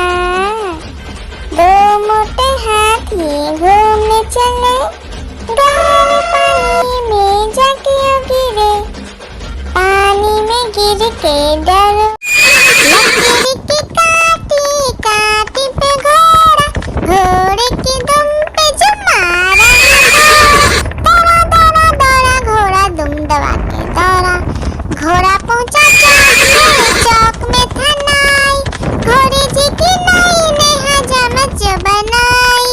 दो मोटे हाथी घूमने चले, गहरे पानी में जाके गिरे। पानी में गिर के डरो। लकड़ी की काटी काटी पे घोड़ा, घोड़े की दुम पे जो मारा। दौड़ा दौड़ा दौड़ा घोड़ा दुम दबा के दौड़ा। घोड़ा पहुंचा चौक में था नाई। घोड़े जी की नाई ने हजामत जो बनाई।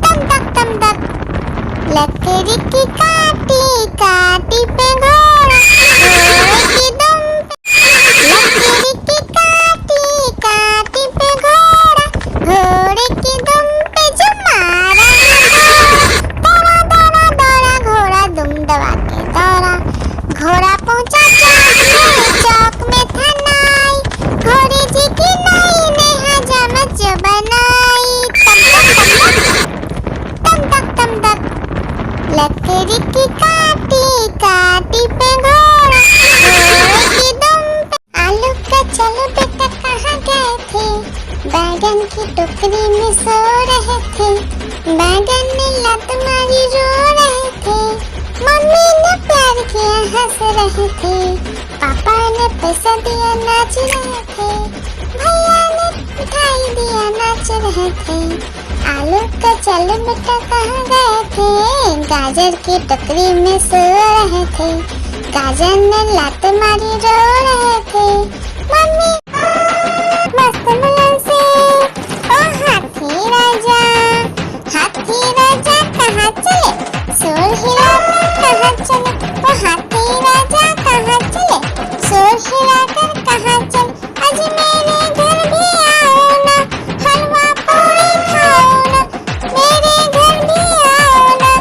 तम तक तम तक लकड़ी की काटी काटी पे घोड़ा, घोड़े की दुम पे। लकड़ी की काटी काटी पे घोड़ा, घोड़े की दुम पे जो मारा। दौड़ा दौड़ा दौड़ा घोड़ा दुम दबा के दौड़ा। घोड़ा पहुंचा चौक में था नाई। घोड़े जी की नाई ने हजामत जो बनाई। तम तक तम तक लकड़ी की काटी काटी पे घोड़ा, घोड़े की दुम पे। आलू का चलो बेटा कहाँ गए थे, बैगन की टोकरी में सो रहे थे। बैगन ने लत मारी रो रहे थे। मम्मी ने प्यार किया हंस रहे थे। पापा ने पैसा दिया नाच रहे थे। भैया ने मिठाई दिया नाच रहे थे। आलू का चलो बेटा कहाँ गए थे, गाजर की टोकरी में सो रहे थे। गाजर ने लात मारी रो रहे थे। मम्मी मस्त मुलायम से, ओ हाथी राजा, हाथी राजा कहाँ चले, शोर हिलाकर कहाँ चले। ओ हाथी राजा कहाँ चले, शोर हिलाकर कहाँ चले। आज मेरे घर भी आओ ना, हलवा पूरी खाओ ना। मेरे घर भी आओ ना,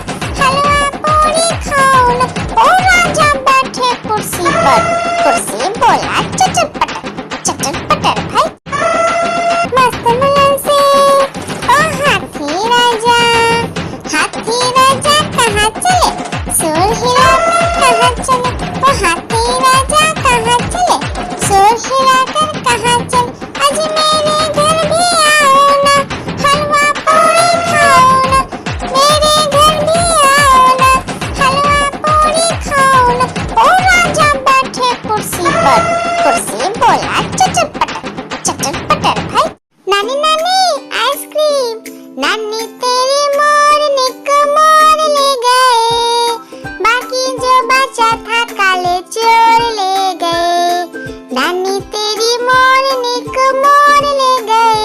हलवा पूरी खाओ ना। ओ राजा बैठे कुर्सी पर, कुर्सी बोला चचर पटर भाई। मस्त मुलायम से, ओ हाथी राजा, हाथी राजा कहाँ चले, शोर हिलाकर कहाँ चले। ओ हाथी राजा कहाँ चले, शोर हिलाकर कहाँ चले। आज मेरे घर भी आओ ना, हलवा पूरी खाओ ना। मेरे घर भी आओ ना, हलवा पूरी खाओ ना। ओ राजा बैठे कुर्सी पर, कुर्सी बोला चचर पटर भाई। नानी नानी आइसक्रीम, नानी तेरी मोरनी को मोर ले गए। बाकी जो बचा था काले चोर ले गए। नानी तेरी मोरनी को मोर ले गए।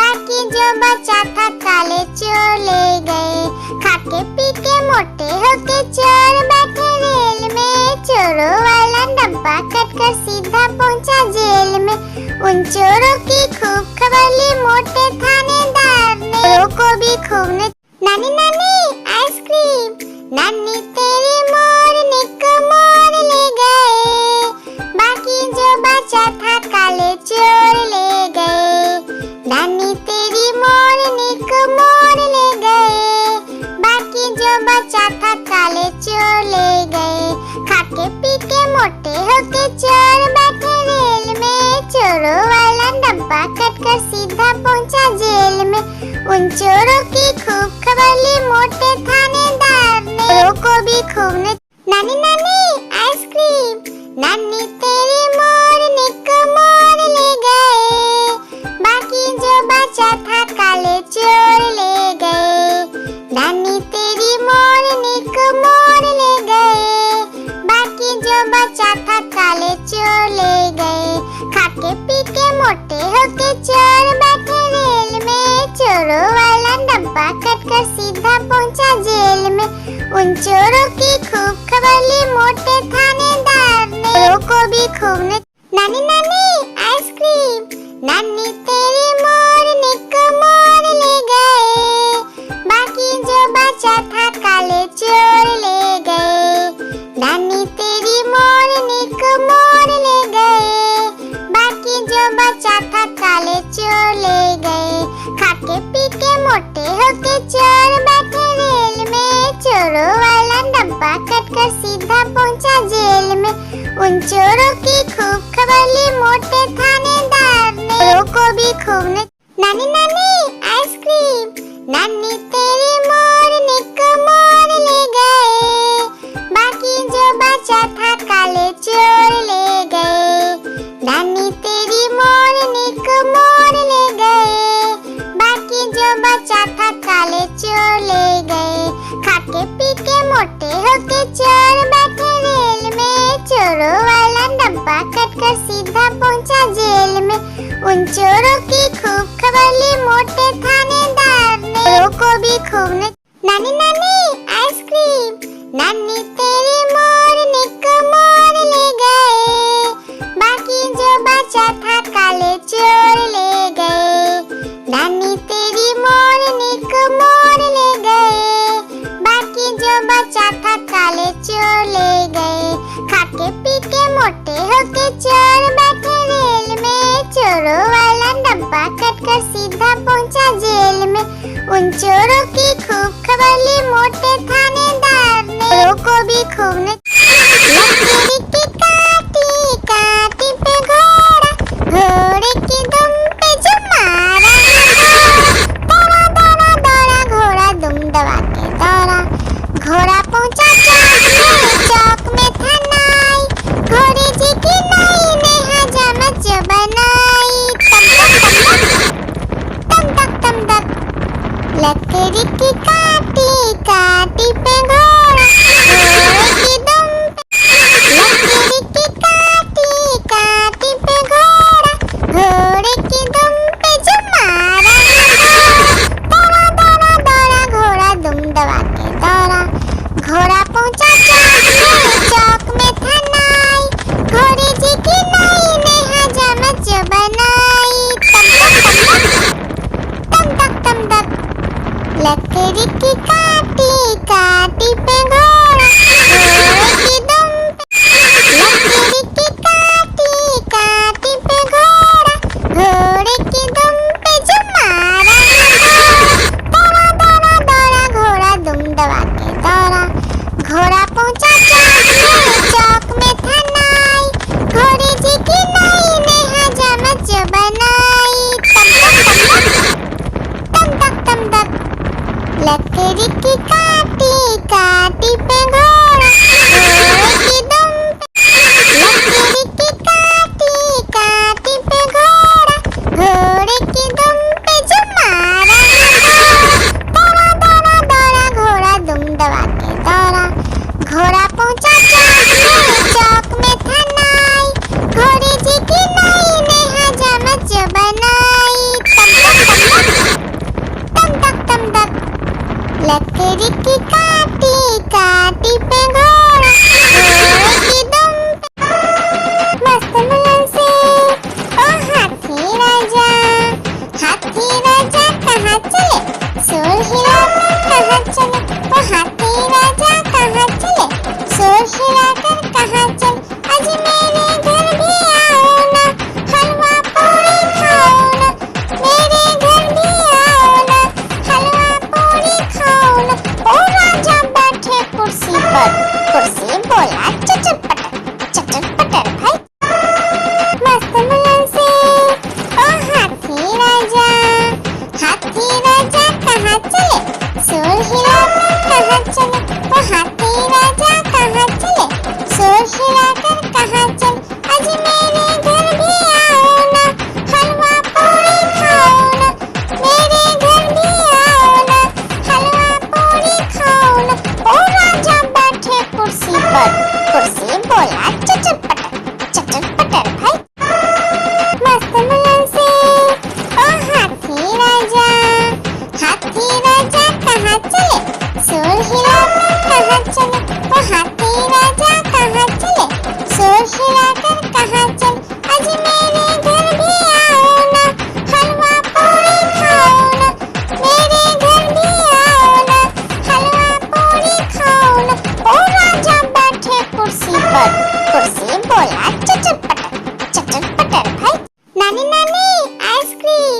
बाकी जो बचा था काले चोर ले गए। खाके पी के मोटे होके चोर बैठे रेल में। चोरों वाला डब्बा कटकर सीधा पहुंचा जेल में। उन चोरों की खूब खबर ली मोटे थानेदार ने, चोरों को भी खूब ने। नानी नानी आइसक्रीम, नानी तेरी मोरनी को मोर ले गए। बाकी जो बचा था काले चोर ले गए। नानी तेरी मोरनी को मोर ले गए। बाकी जो बचा था काले चोर ले गए। खाके पी के मोटे होके चोर बैठे रेल में। चोरों वाला डब्बा कटकर सीधा पहुंचा जेल में। उन चोरों की खूब खबर ली मोटे थानेदार ने, चोरों को भी खूब ने। नानी नानी आइसक्रीम, नानी तेरी मोरनी को मोर ले गए। बाकी जो बचा था काले चोर ले गए। नानी तेरी मोरनी को मोर ले गए। बाकी जो बचा था काले चोर ले गए। खाके पी के मोटे होके चोर बैठे रेल में। चोरों वाला डब्बा कटकर सीधा पहुंचा जेल में। उन चोरों की खूब खबर ली मोटे थानेदार ने, चोरों को भी खूब ने। नानी नानी आइसक्रीम, नानी तेरी मोरनी को मोर ले गए। बाकी जो बचा था काले चोर ले गए। नानी तेरी मोर चोर ले गए। खाके पी के मोटे होके चोर बैठे रेल में। चोरों वाला डब्बा कटकर सीधा पहुंचा जेल में। उन चोरों की खूब खबर ली मोटे थानेदार ने। चोरों को भी खूब ने नानी नानी आइसक्रीम, नानी तेरी मोरनी को मोर ले गए। बाकी जो बचा था काले चोर ले गए। नानी तेरी मोरनी को मोर ले गए। बाकी जो बचा था काले चोर ले गए। खाके पी के मोटे होके चोर बैठे रेल में। चोरों वाला डब्बा कटकर सीधा पहुंचा जेल में। उन चोरों की खूब खबर ली मोटे थानेदार ने। चोरों को भी खूब ने नानी नानी आइसक्रीम, नानी तेरी मोरनी को मोर ले गए। बाकी जो बचा था काले चोर ले गए। नानी तेरी मोरनी को मोर ले गए। बाकी जो बचा था काले चोर ले गए। खाके पी के मोटे होके चोर बैठे रेल में। चोरों वाला डब्बा कटकर सीधा पहुंचा जेल में। उन चोरों की खूब खबर ली मोटे थानेदार ने। चोरों को भी खूब ने लकीरी की काटी काटी पे घोड़ा, घोड़े की दुम पे जो मारा। दौड़ा दौड़ा दौड़ा घोड़ा दुम दबा के दौड़ा। घोड़ा पहुंचा चौक में था नाई। घोड़े जी की नाई ने हजामत जो बनाई। तम तक तम तक लकड़ी की काटी काटी पे घोड़ा, घोड़े की दुम पे। लकड़ी की काटी काटी पे घोड़ा, घोड़े की दुम पे जो मारा। दौड़ा दौड़ा दौड़ा घोड़ा दुम दबा के दौड़ा। घोड़ा पहुंचा चौक में था नाई। घोड़े जी की नाई ने हजामत जो बनाई। तम तक लकड़ी की काटी काटी पे घोड़ा, घोड़े की दुम पे। लकड़ी की काटी काटी पे घोड़ा, घोड़े की दुम पे जो मारा। दौड़ा दौड़ा दौड़ा घोड़ा दुम दबा के दौड़ा। घोड़ा पहुंचा चौक में था नाई। घोड़े जी की नाई ने हजामत जो बनाई। तम तक लकड़ी की काटी काटी पे घोड़ा, घोड़े की दुम पे। लकड़ी की काटी काटी पे घोड़ा, घोड़े की दुम पे जो मारा। दौड़ा दौड़ा दौड़ा घोड़ा दुम दबा के दौड़ा। घोड़ा पहुंचा चौक में था नाई। घोड़े जी की नाई ने हजामत जो बनाई। तम तक लकड़ी की काटी काटी पे घोड़ा, घोड़े की दुम पे। मस्त मुलन से ओ हाथी राजा कहाँ चले? सुर हिलाकर कहाँ चले? ओ हाथी राजा कहाँ चले? सुर हिलाकर कहाँ चले? आज मेरे घर भी आओ ना, हलवा पूरी खाओ ना। मेरे घर भी आओ ना, हलवा पूरी खाओ ना। ओ राजा बैठे कुर्सी पर, कुर्सी बोला चचर पटर भाई। मस्त मुलन से ओ हाथी राजा कहाँ चले? सुर हिलाकर कहाँ चले? ओ हाथी राजा कहाँ चले? सुर हिलाकर कहाँ चले? आज मेरे घर भी आओ ना, हलवा पूरी खाओ ना। मेरे घर भी आओ ना, हलवा पूरी खाओ ना। ओ राजा बैठे कुर्सी पर, कुर्सी बोला चचर पटर भाई। मस्त मुलन से ओ हाथी राजा कहाँ चले? सुर हिलाकर कहाँ चले? ओ हाथी राजा कहाँ चले? सुर हिलाकर कहाँ चले? आज मेरे घर भी आओ ना, हलवा पूरी खाओ ना। मेरे घर भी आओ ना, हलवा पूरी खाओ ना। ओ राजा बैठे कुर्सी पर, कुर्सी बोला चचर पटर भाई। नानी नानी आइसक्रीम,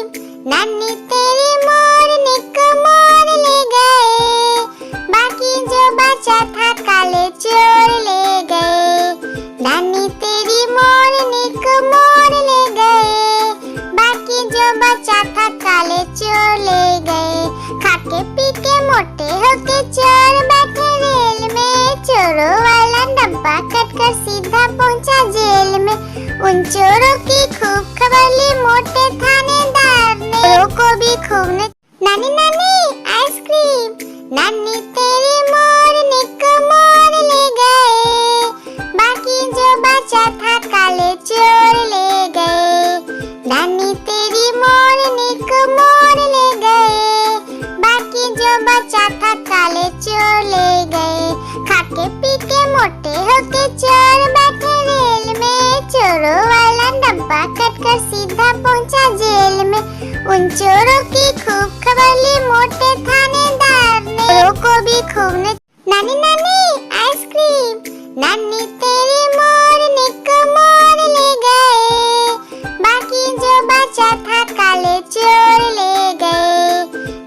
डब्बा कटकर सीधा पहुंचा जेल में। उन चोरों की खूब खबर ली मोटे थानेदार ने, चोरों को भी खूब ने नानी नानी आइसक्रीम, नानी तेरी मोरनी को मोर ले गए, बाकी जो बचा था काले चोर ले गए। नानी तेरी मोरनी को मोर ले गए, बाकी जो बचा था काले चोर ले गए। खाके पी के मोटे होके चोर बैठे रेल में, चोरों वाला डब्बा कटकर सीधा पहुंचा जेल में। उन चोरों की खूब खबर ली मोटे थानेदार ने, चोरों को भी खूब ने नानी नानी आइसक्रीम, नानी तेरी मोरनी को मोर ले गए, बाकी जो बचा था काले चोर ले गए।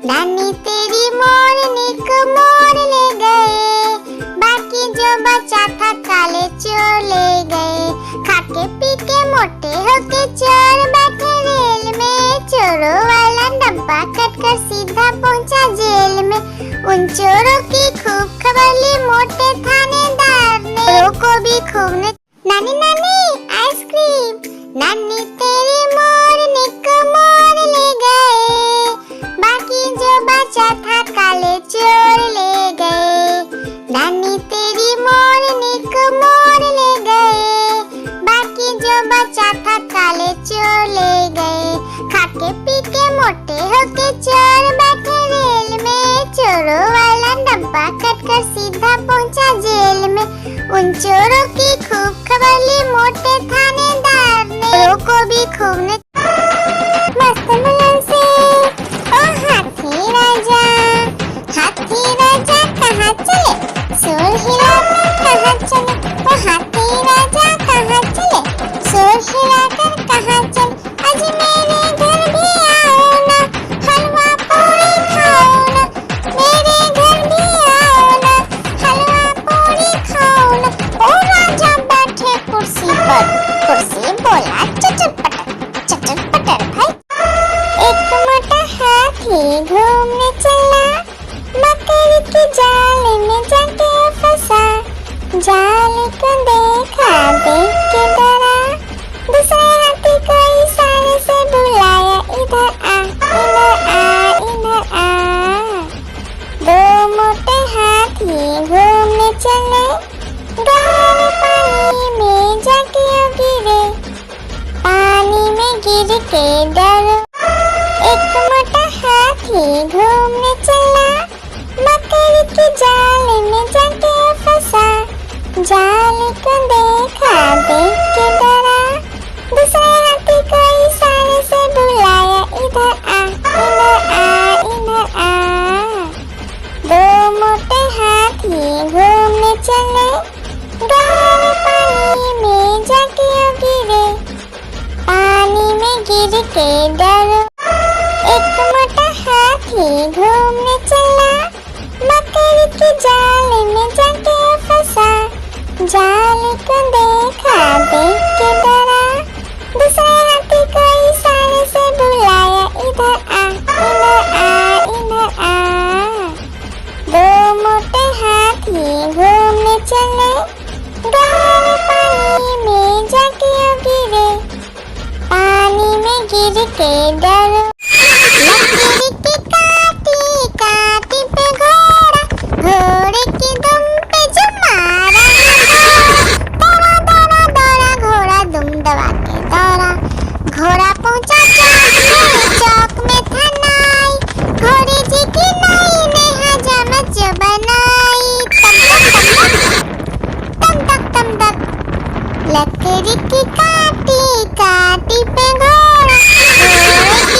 नानी तेरी मोरनी को मोर ले गए, बाकी जो बचा था काले चोर ले गए। खाके पी के मोटे होके चोर बैठे रेल में, चोरों वाला डब्बा कटकर सीधा पहुंचा जेल में। उन चोरों की खूब खबर ली मोटे थानेदार ने, चोरों को भी खूब ने नानी नानी आइसक्रीम, नानी तेरी मोरनी को मोर ले गए, बाकी जो बचा था काले चोर ले गए। नानी तेरी मोरनी को मोर ले गए, बाकी जो बचा था काले चोर ले गए। खाके पी के मोटे होके चोर बैठे रेल में, चोरों वाला डब्बा कटकर सीधा पहुंचा जेल में। उन चोरों की खूब खबर ली मोटे थानेदार ने, चोरों को भी खूब ने मस्त बुलंद से ओ हाथी राजा कहाँ चले, शोर हिलाकर कहाँ चले, ओ हाथी राजा कहाँ चले, शोर हिलाकर कहाँ चले। आज मेरे घर भी आओ ना, हलवा पूरी खाओ ना, मेरे घर भी आओ ना, हलवा पूरी खाओ ना। ओ राजा बैठे कुर्सी पर, कुर्सी बोला चटर पटर भाई। एक मोटा हाथी घूमने चला, मकड़ी के जाल में जाके फंसा, जाल को देखा देख के डरा, दूसरे हाथी को इशारे से बुलाया इधर आ इधर आ इधर आ। दो मोटे हाथी घूमने चले, गहरे पानी में जाके गिरे, पानी में गिर के डरो। एक मोटा हाथी घूमने चला, मकड़ी के जाल में जाके फंसा, जाल को देखा देख के डरा, दूसरे हाथी को इशारे से बुलाया इधर आ इधर आ इधर आ। दो मोटे हाथी घूमने चले, गहरे पानी में जाके गिरे, पानी में गिर के डरो। एक मोटा हाथी घूमने चला, मकड़ी के जाल में जाके फंसा, जाल को देखा देख के डरा, दूसरे हाथी को इशारे से बुलाया इधर आ इधर आ इधर आ। दो मोटे हाथी घूमने चले, गहरे पानी में जाके गिरे, पानी में गिर के डरो। लकड़ी की काटी काटी पे घोड़ा, घोड़े की दुम पे जो मारा, दौड़ा दौड़ा दौड़ा घोड़ा दुम दबा के दौड़ा। घोड़ा पहुंचा चौक में था नाई, घोड़े जी की नाई ने हजामत जो बनाई। तम तक तम तक लकड़ी की काटी काटी पे घोड़ा, घोड़े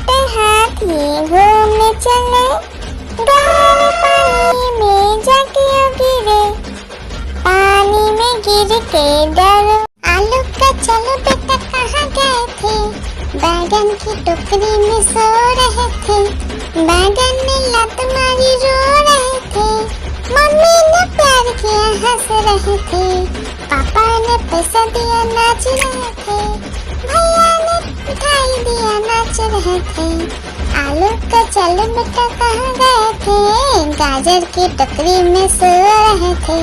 मोटे हाथी घूमने चले, गहरे पानी में जाके गिरे, पानी में गिर के डरो। आलू का चलो बेटा कहाँ गए थे, बैगन की टोकरी में सो रहे थे, बैगन ने लात मारी रो रहे थे, मम्मी ने प्यार किया हंस रहे थे, पापा ने पैसा दिया नाच रहे थे, भैया ने मिठाई दिया नाच रहे थे। आलू का चलो बेटा कहाँ गए थे, गाजर की टोकरी में सो रहे थे,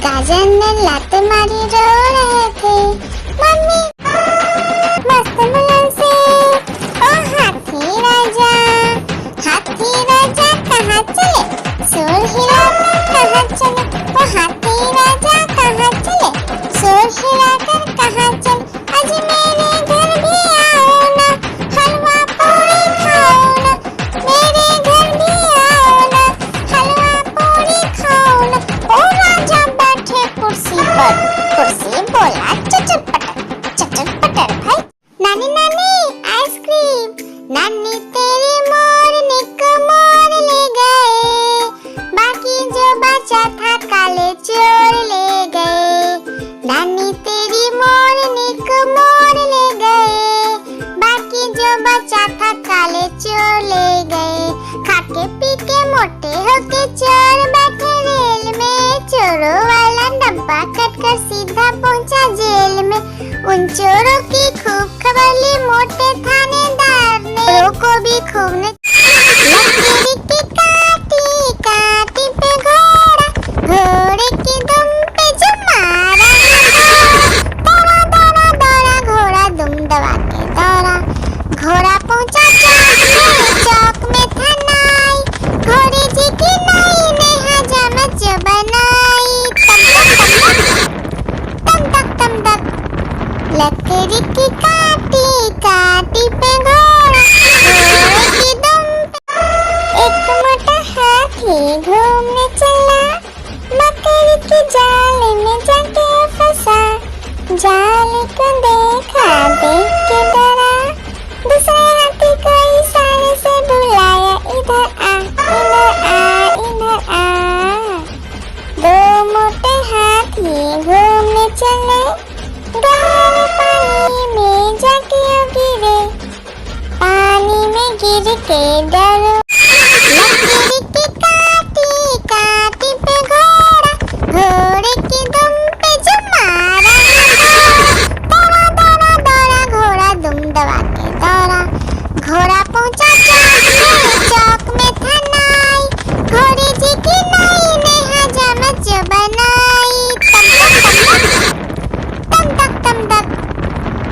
गाजर ने लात मारी रो रहे थे, मम्मी मस्त मुलायम से। ओ हाथी राजा कहाँ चले, शोर हिलाकर कहाँ चले, ओ हाथी राजा कहाँ चले, शोर हिलाकर कहाँ चले, आज मेरे घर भी आओ ना, हलवा पूरी खाओ ना, मेरे घर भी आओ ना, हलवा पूरी खाओ ना। ओ राजा बैठे कुर्सी पर, कुर्सी बोला चटर पटर भाई। नानी नानी आइसक्रीम, नानी तेरी मोरनी को मोर ले गए, बाकी जो बचा था काले चोर ले गए, नानी तेरी मोरनी को मोर ले गए, बाकी जो बचा था काले चोर ले गए। खाके पी के मोटे होके चोर बैठे रेल में, चोरों वाला डब्बा कटकर सीधा पहुंचा जेल में। उन चोरों की खूब खबर ली मोटे थानेदार ने, चोरों को भी खूब ने लकीरी की काटी, काटी पे घोड़ा, घोड़े की दुम पे जो मारा, दौड़ा दौड़ा दौड़ा घोड़ा दुम दबा के दौड़ा, घोड़ा पहुंचा चौक में था नाई, घोड़े जी की नाई ने हजामत जो बनाई, तम तक लकड़ी की काटी, काटी पे घोड़ा, घोड़े की दुम पे एक मोटा हाथी घूमने चला, मकड़ी के जाल में जाके फंसा, जाल को देखा देख के डरा, दूसरे हाथी को इशारे से बुलाया, इधर आ इधर आ इधर आ। दो मोटे हाथी घूमने चले, गहरे पानी में जाके गिरे, पानी में गिर के डरो। लकीरी की काटी, काटी पे घोड़ा, घोड़े की दुम पे जो मारा, दौड़ा दौड़ा दौड़ा घोड़ा दुम दबा के दौड़ा, घोड़ा पहुंचा चौक में था नाई, घोड़े जी की नाई ने हजामत जो बनाई, तम तक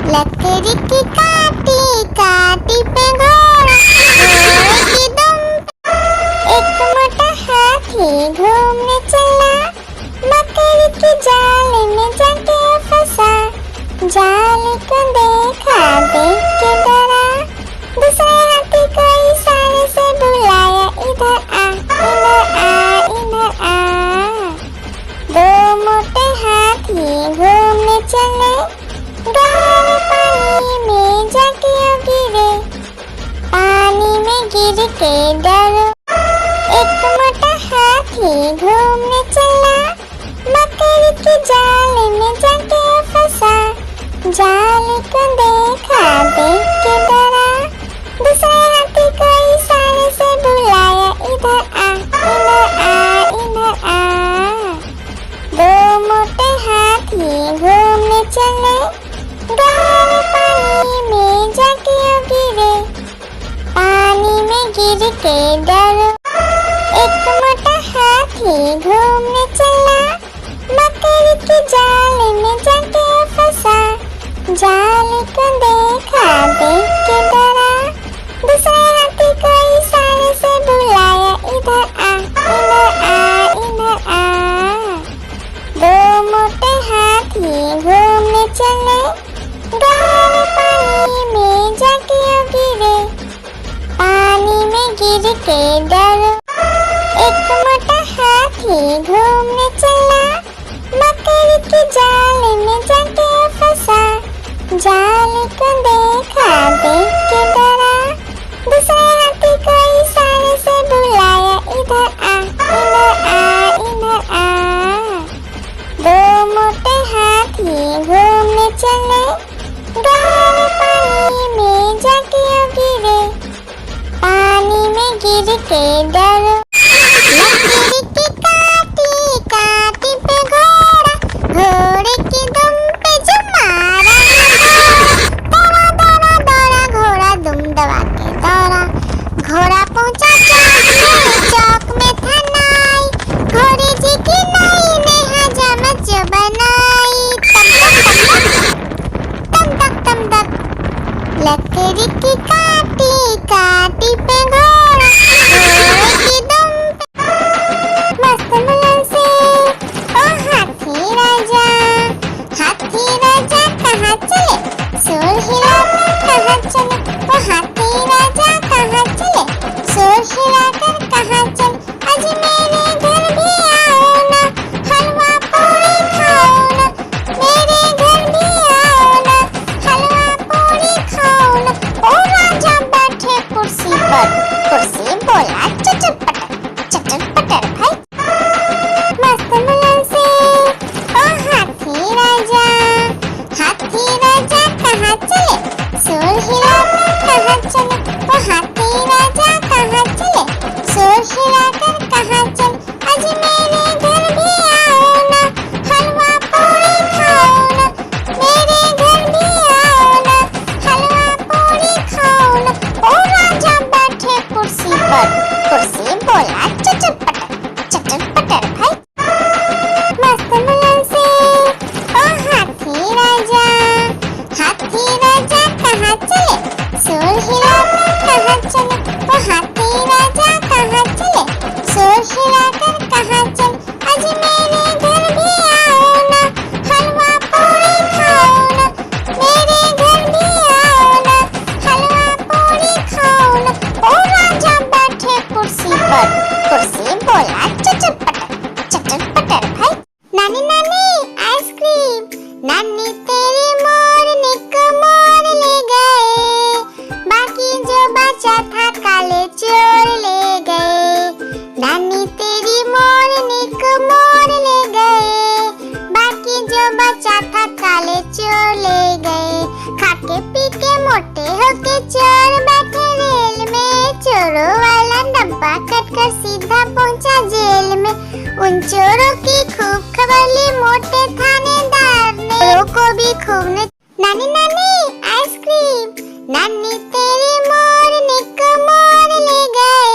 लकड़ी की काटी, काटी पे घोड़ा, घोड़े की दुम पे एक मोटा हाथी घूमने चला, मकड़ी के जाल में जाके फंसा, जाल को देखा देख के डरा, दूसरे हाथी को इशारे से बुलाया, इधर आ इधर आ इधर आ। दो मोटे हाथी घूमने चले, गहरे पानी में जाके गिरे, पानी में गिर के डरो। एक मोटा हाथी घूमने चला, मकड़ी के जाल में जाके फंसा, जाल को देखा देख के डरा, दूसरे हाथी को इशारे से बुलाया, इधर आ इधर आ इधर आ। दो मोटे हाथी घूमने चले, गहरे पानी में जाके गिरे, पानी में गिर के डरो। एक मोटा हाथी घूमने चला, मकड़ी के जाल में जाके फंसा, जाल को देखा देख के डरा, दूसरे हाथी को इशारे से बुलाया, इधर आ इधर आ इधर आ। दो मोटे हाथी घूमने चले, गहरे पानी में जाके गिरे, पानी में गिर के डरो। एक मोटा हाथी घूमने चला, मकड़ी के जाल में जाके फंसा, जाल को देखा देख के डरा, गिर के डरो। लकड़ी की काटी काटी पे घोड़ा, घोड़े की दुम पे जो मारा दौड़ा दौड़ा दौड़ा घोड़ा दुम दबा के दौड़ा। घोड़ा पहुंचा चौक में था नाई, घोड़े जी की नाई ने हजामत जो बनाई। तम तक तम तक लकड़ी की काटी काटी पे घोड़ा, घोड़े की दुम पे मस्त मुलन से ओ हाथी राजा। हाथी राजा कहाँ चले, सुर हिलाकर कहाँ चले। ओ हाथी राजा कहाँ चले, सुर हिलाकर कहाँ चले। आज मेरे घर भी आओ ना, हलवा पूरी खाओ ना। मेरे घर भी आओ ना, हलवा पूरी खाओ ना। ओ राजा बैठे कुर्सी पर, कुर्सी बोला चटर पटर भाई। मस्त मुलन से ओ हाथी राजा। हाथी राजा कहाँ चले, सुर हिलाकर कहाँ चले। ओ हाथी राजा कहाँ चले, सुर हिलाकर कहाँ चले। आज मेरे घर भी आओ ना, हलवा पूरी खाओ ना। मेरे घर भी आओ ना, हलवा पूरी खाओ ना। ओ राजा बैठे कुर्सी पर, कुर्सी बोला चटर पटर भाई। मस्त मुलन से ओ हाथी राजा। हाथी राजा कहाँ चले, सुर हिलाकर कहाँ चले। ओ हाथी राजा कहाँ चले, सुर हिलाकर कहाँ चले। आज मेरे घर भी आओ ना, हलवा पूरी खाओ ना। मेरे घर भी आओ ना, हलवा पूरी खाओ ना। ओ राजा बैठे कुर्सी पर, कुर्सी बोला चटर पटर भाई। नानी नानी आइसक्रीम, नानी तेरी मोरनी को मोर ले गए, बाकी जो बचा था काले चोर ले गए। नानी तेरी मोरनी को मोर ले गए, बाकी जो बचा था काले चोर ले गए। खाके पी के मोटे होके चोर बैठे रेल में, चोरों वाला डब्बा कटकर सीधा पहुंचा जेल में। उन चोरों की खूब खबर ली मोटे थानेदार ने, चोरों को भी खूब ने। नानी नानी आइसक्रीम, नानी तेरी मोरनी को मोर ले गए,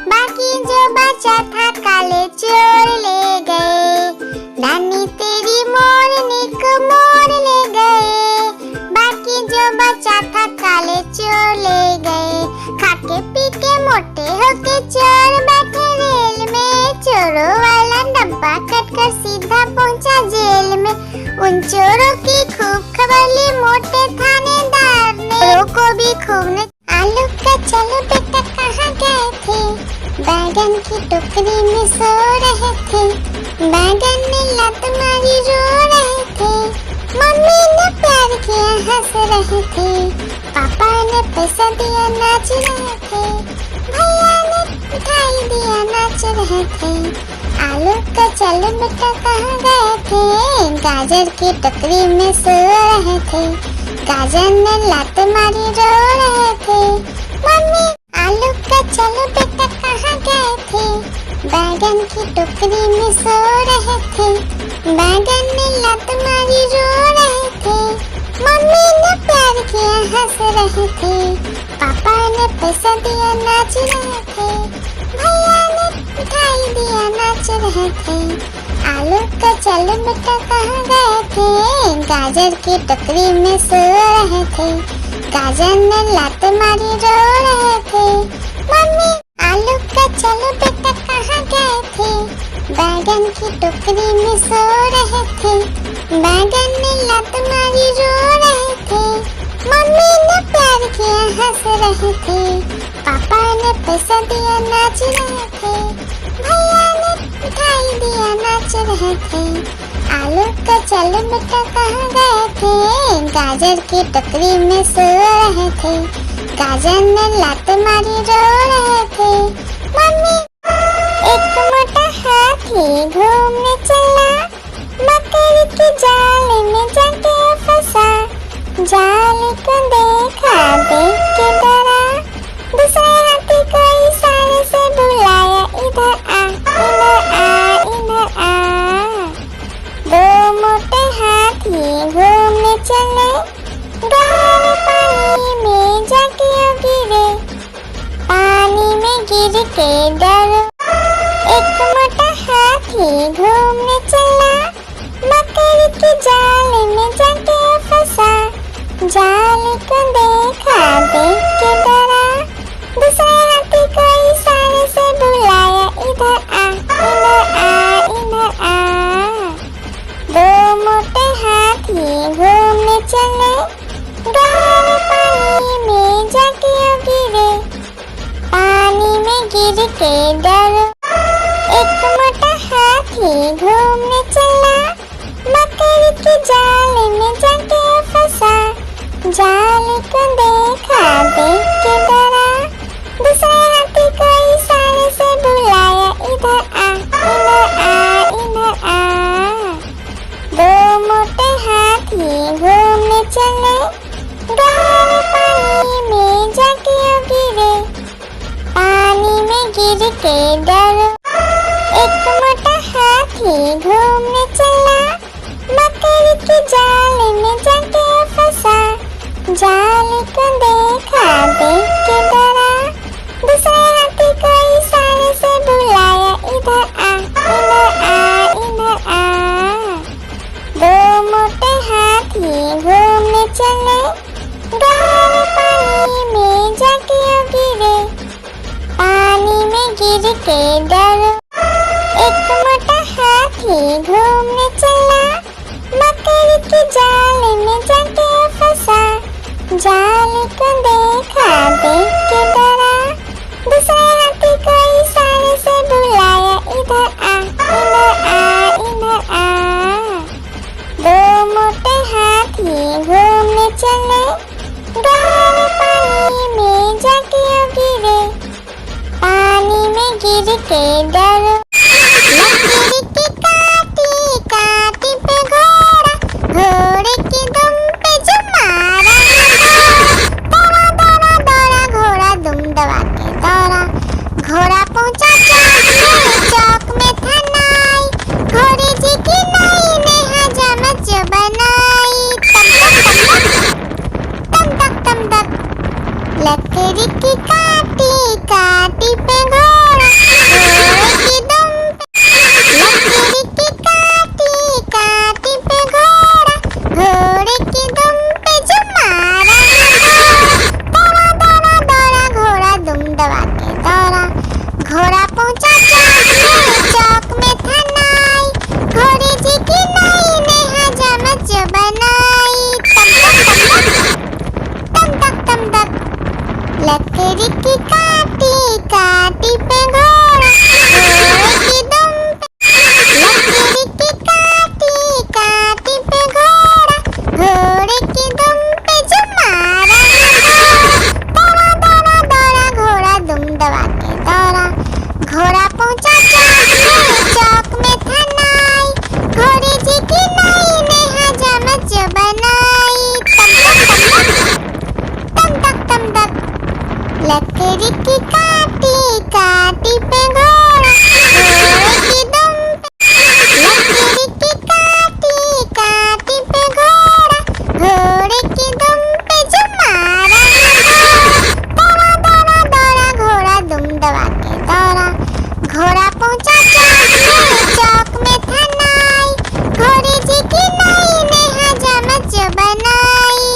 बाकी जो बचा था काले चोर ले गए। नानी तेरी मोरनी को मोर ले गए, बाकी जो बचा था काले चोर ले गए। खाके पी के मोटे होके चोर बैठे रेल में, चोरों वाला डब्बा कटकर सीधा पहुंचा जेल में। उन चोरों की खूब खबर ली मोटे थानेदार ने, चोरों को भी खूब ने। आलू का चलो बेटा कहाँ गए थे, बैगन की टोकरी में सो रहे थे। बैगन ने लात मारी रो रहे थे, मम्मी ने प्यार किया हंस रहे थे। पापा ने पैसा दिया नाच रहे थे, भैया ने मिठाई दिया नाच रहे थे। आलू का चलो बेटा कहाँ गए थे, गाजर की टोकरी में सो रहे थे। गाजर ने लात मारी रो रहे थे, मम्मी। आलू का चलो बेटा कहाँ गए थे, बैगन की टोकरी में सो रहे थे। बैगन ने लात मारी रो रहे थे, मम्मी ने प्यार किया हंस रहे थे। पापा ने पैसा दिया नाच रहे थे, भैया ने मिठाई दिया नाच रहे थे। आलू का चलो बेटा कहाँ गए थे, गाजर की टोकरी में सो रहे थे। गाजर ने लात मारी रो रहे थे, मम्मी। आलू का चलो बेटा कहाँ गए थे, बैगन की टोकरी में सो रहे थे। बैगन ने लात मारी रो रहे थे, मम्मी ने प्यार किया हंस रहे थे। पापा ने पैसा दिया नाच रहे थे, भैया ने मिठाई दिया नाच रहे थे। आलू का चलो बेटा कहाँ गए थे, गाजर की टोकरी में सो रहे थे। गाजर ने लात मारी रो रहे थे, मम्मी। एक मोटा हाथी घूमने चला, मकड़ी के जाल में जाके फंसा। जाल को देखा, देख के डरा, दूसरे हाथी को के डरो। एक मोटा हाथी घूमने चला, मकड़ी के जाल में जाके फंसा। जाल को देखा, देख के डरा, दूसरे हाथी को इशारे से बुलाया, इधर आ, इधर आ, इधर आ। दो मोटे हाथी घूमने चले, गहरे पानी में जाके गिरे। पानी में गिर के डरो। एक मोटा हाथी घूमने चला, मकड़ी के जाल में जाके फंसा। जाल को देखा, देख के डरा, दूसरे हाथी को इशारे से बुलाया, इधर आ, इधर आ, इधर आ। दो मोटे हाथी घूमने चले, गहरे पानी में जाके गिरे। पानी में गिर के डरो। एक मोटा हाथी घूमने चला, मकड़ी के जाल में जाके फंसा। जाल को देखा, देख के डरा, दूसरे हाथी को इशारे से बुलाया, इधर आ, इधर आ, इधर आ। दो मोटे हाथी घूमने चले, गहरे पानी में जाके गिरे। पानी में गिर के डरो। एक मोटा हाथी घूमने चला, मकड़ी के जाल में जाके फंसा। जाल को देखा, देख के डरा, दूसरे हाथी को इशारे से बुलाया, इधर आ, इधर आ, इधर आ। दो मोटे हाथी घूमने चले, गहरे पानी में जाके गिरे। पानी में गिर के डरो। लकड़ी की काटी काटी पे घोड़ा, घोड़े की दुम पे जो मारा, दौड़ा दौड़ा दौड़ा घोड़ा दुम दबा के दौड़ा। घोड़ा पहुंचा चौक में था नाई, घोड़े जी की नाई ने हजामत जो बनाई। तम तक तम तक, लकड़ी की काटी काटी पे घोड़ा, घोड़े की दुम पे। लकड़ी की काटी काटी पे घोड़ा, घोड़े की दुम पे जो मारा, दौड़ा दौड़ा दौड़ा घोड़ा दुम दबा के दौड़ा। घोड़ा पहुंचा चौक में था नाई, घोड़े जी की नाई ने हजामत जो बनाई। तम तक तम तक, लकड़ी की काटी काटी पे घोड़ा, घोड़े की दुम पे। लकड़ी की काटी काटी पे घोड़ा, घोड़े की दुम पे जो मारा, दौड़ा दौड़ा दौड़ा घोड़ा दुम दबा के दौड़ा। घोड़ा पहुंचा चौक में था नाई, घोड़े जी की नाई ने हजामत जो बनाई। तम तक तम तक, लकड़ी की काटी काटी पे घोड़ा, घोड़े की दुम पे। लकड़ी की काटी काटी पे घोड़ा, घोड़े की दुम पे जो मारा, दौड़ा दौड़ा दौड़ा घोड़ा दुम दबा के दौड़ा। घोड़ा पहुंचा चौक में था नाई, घोड़े जी की नाई ने हजामत जो बनाई।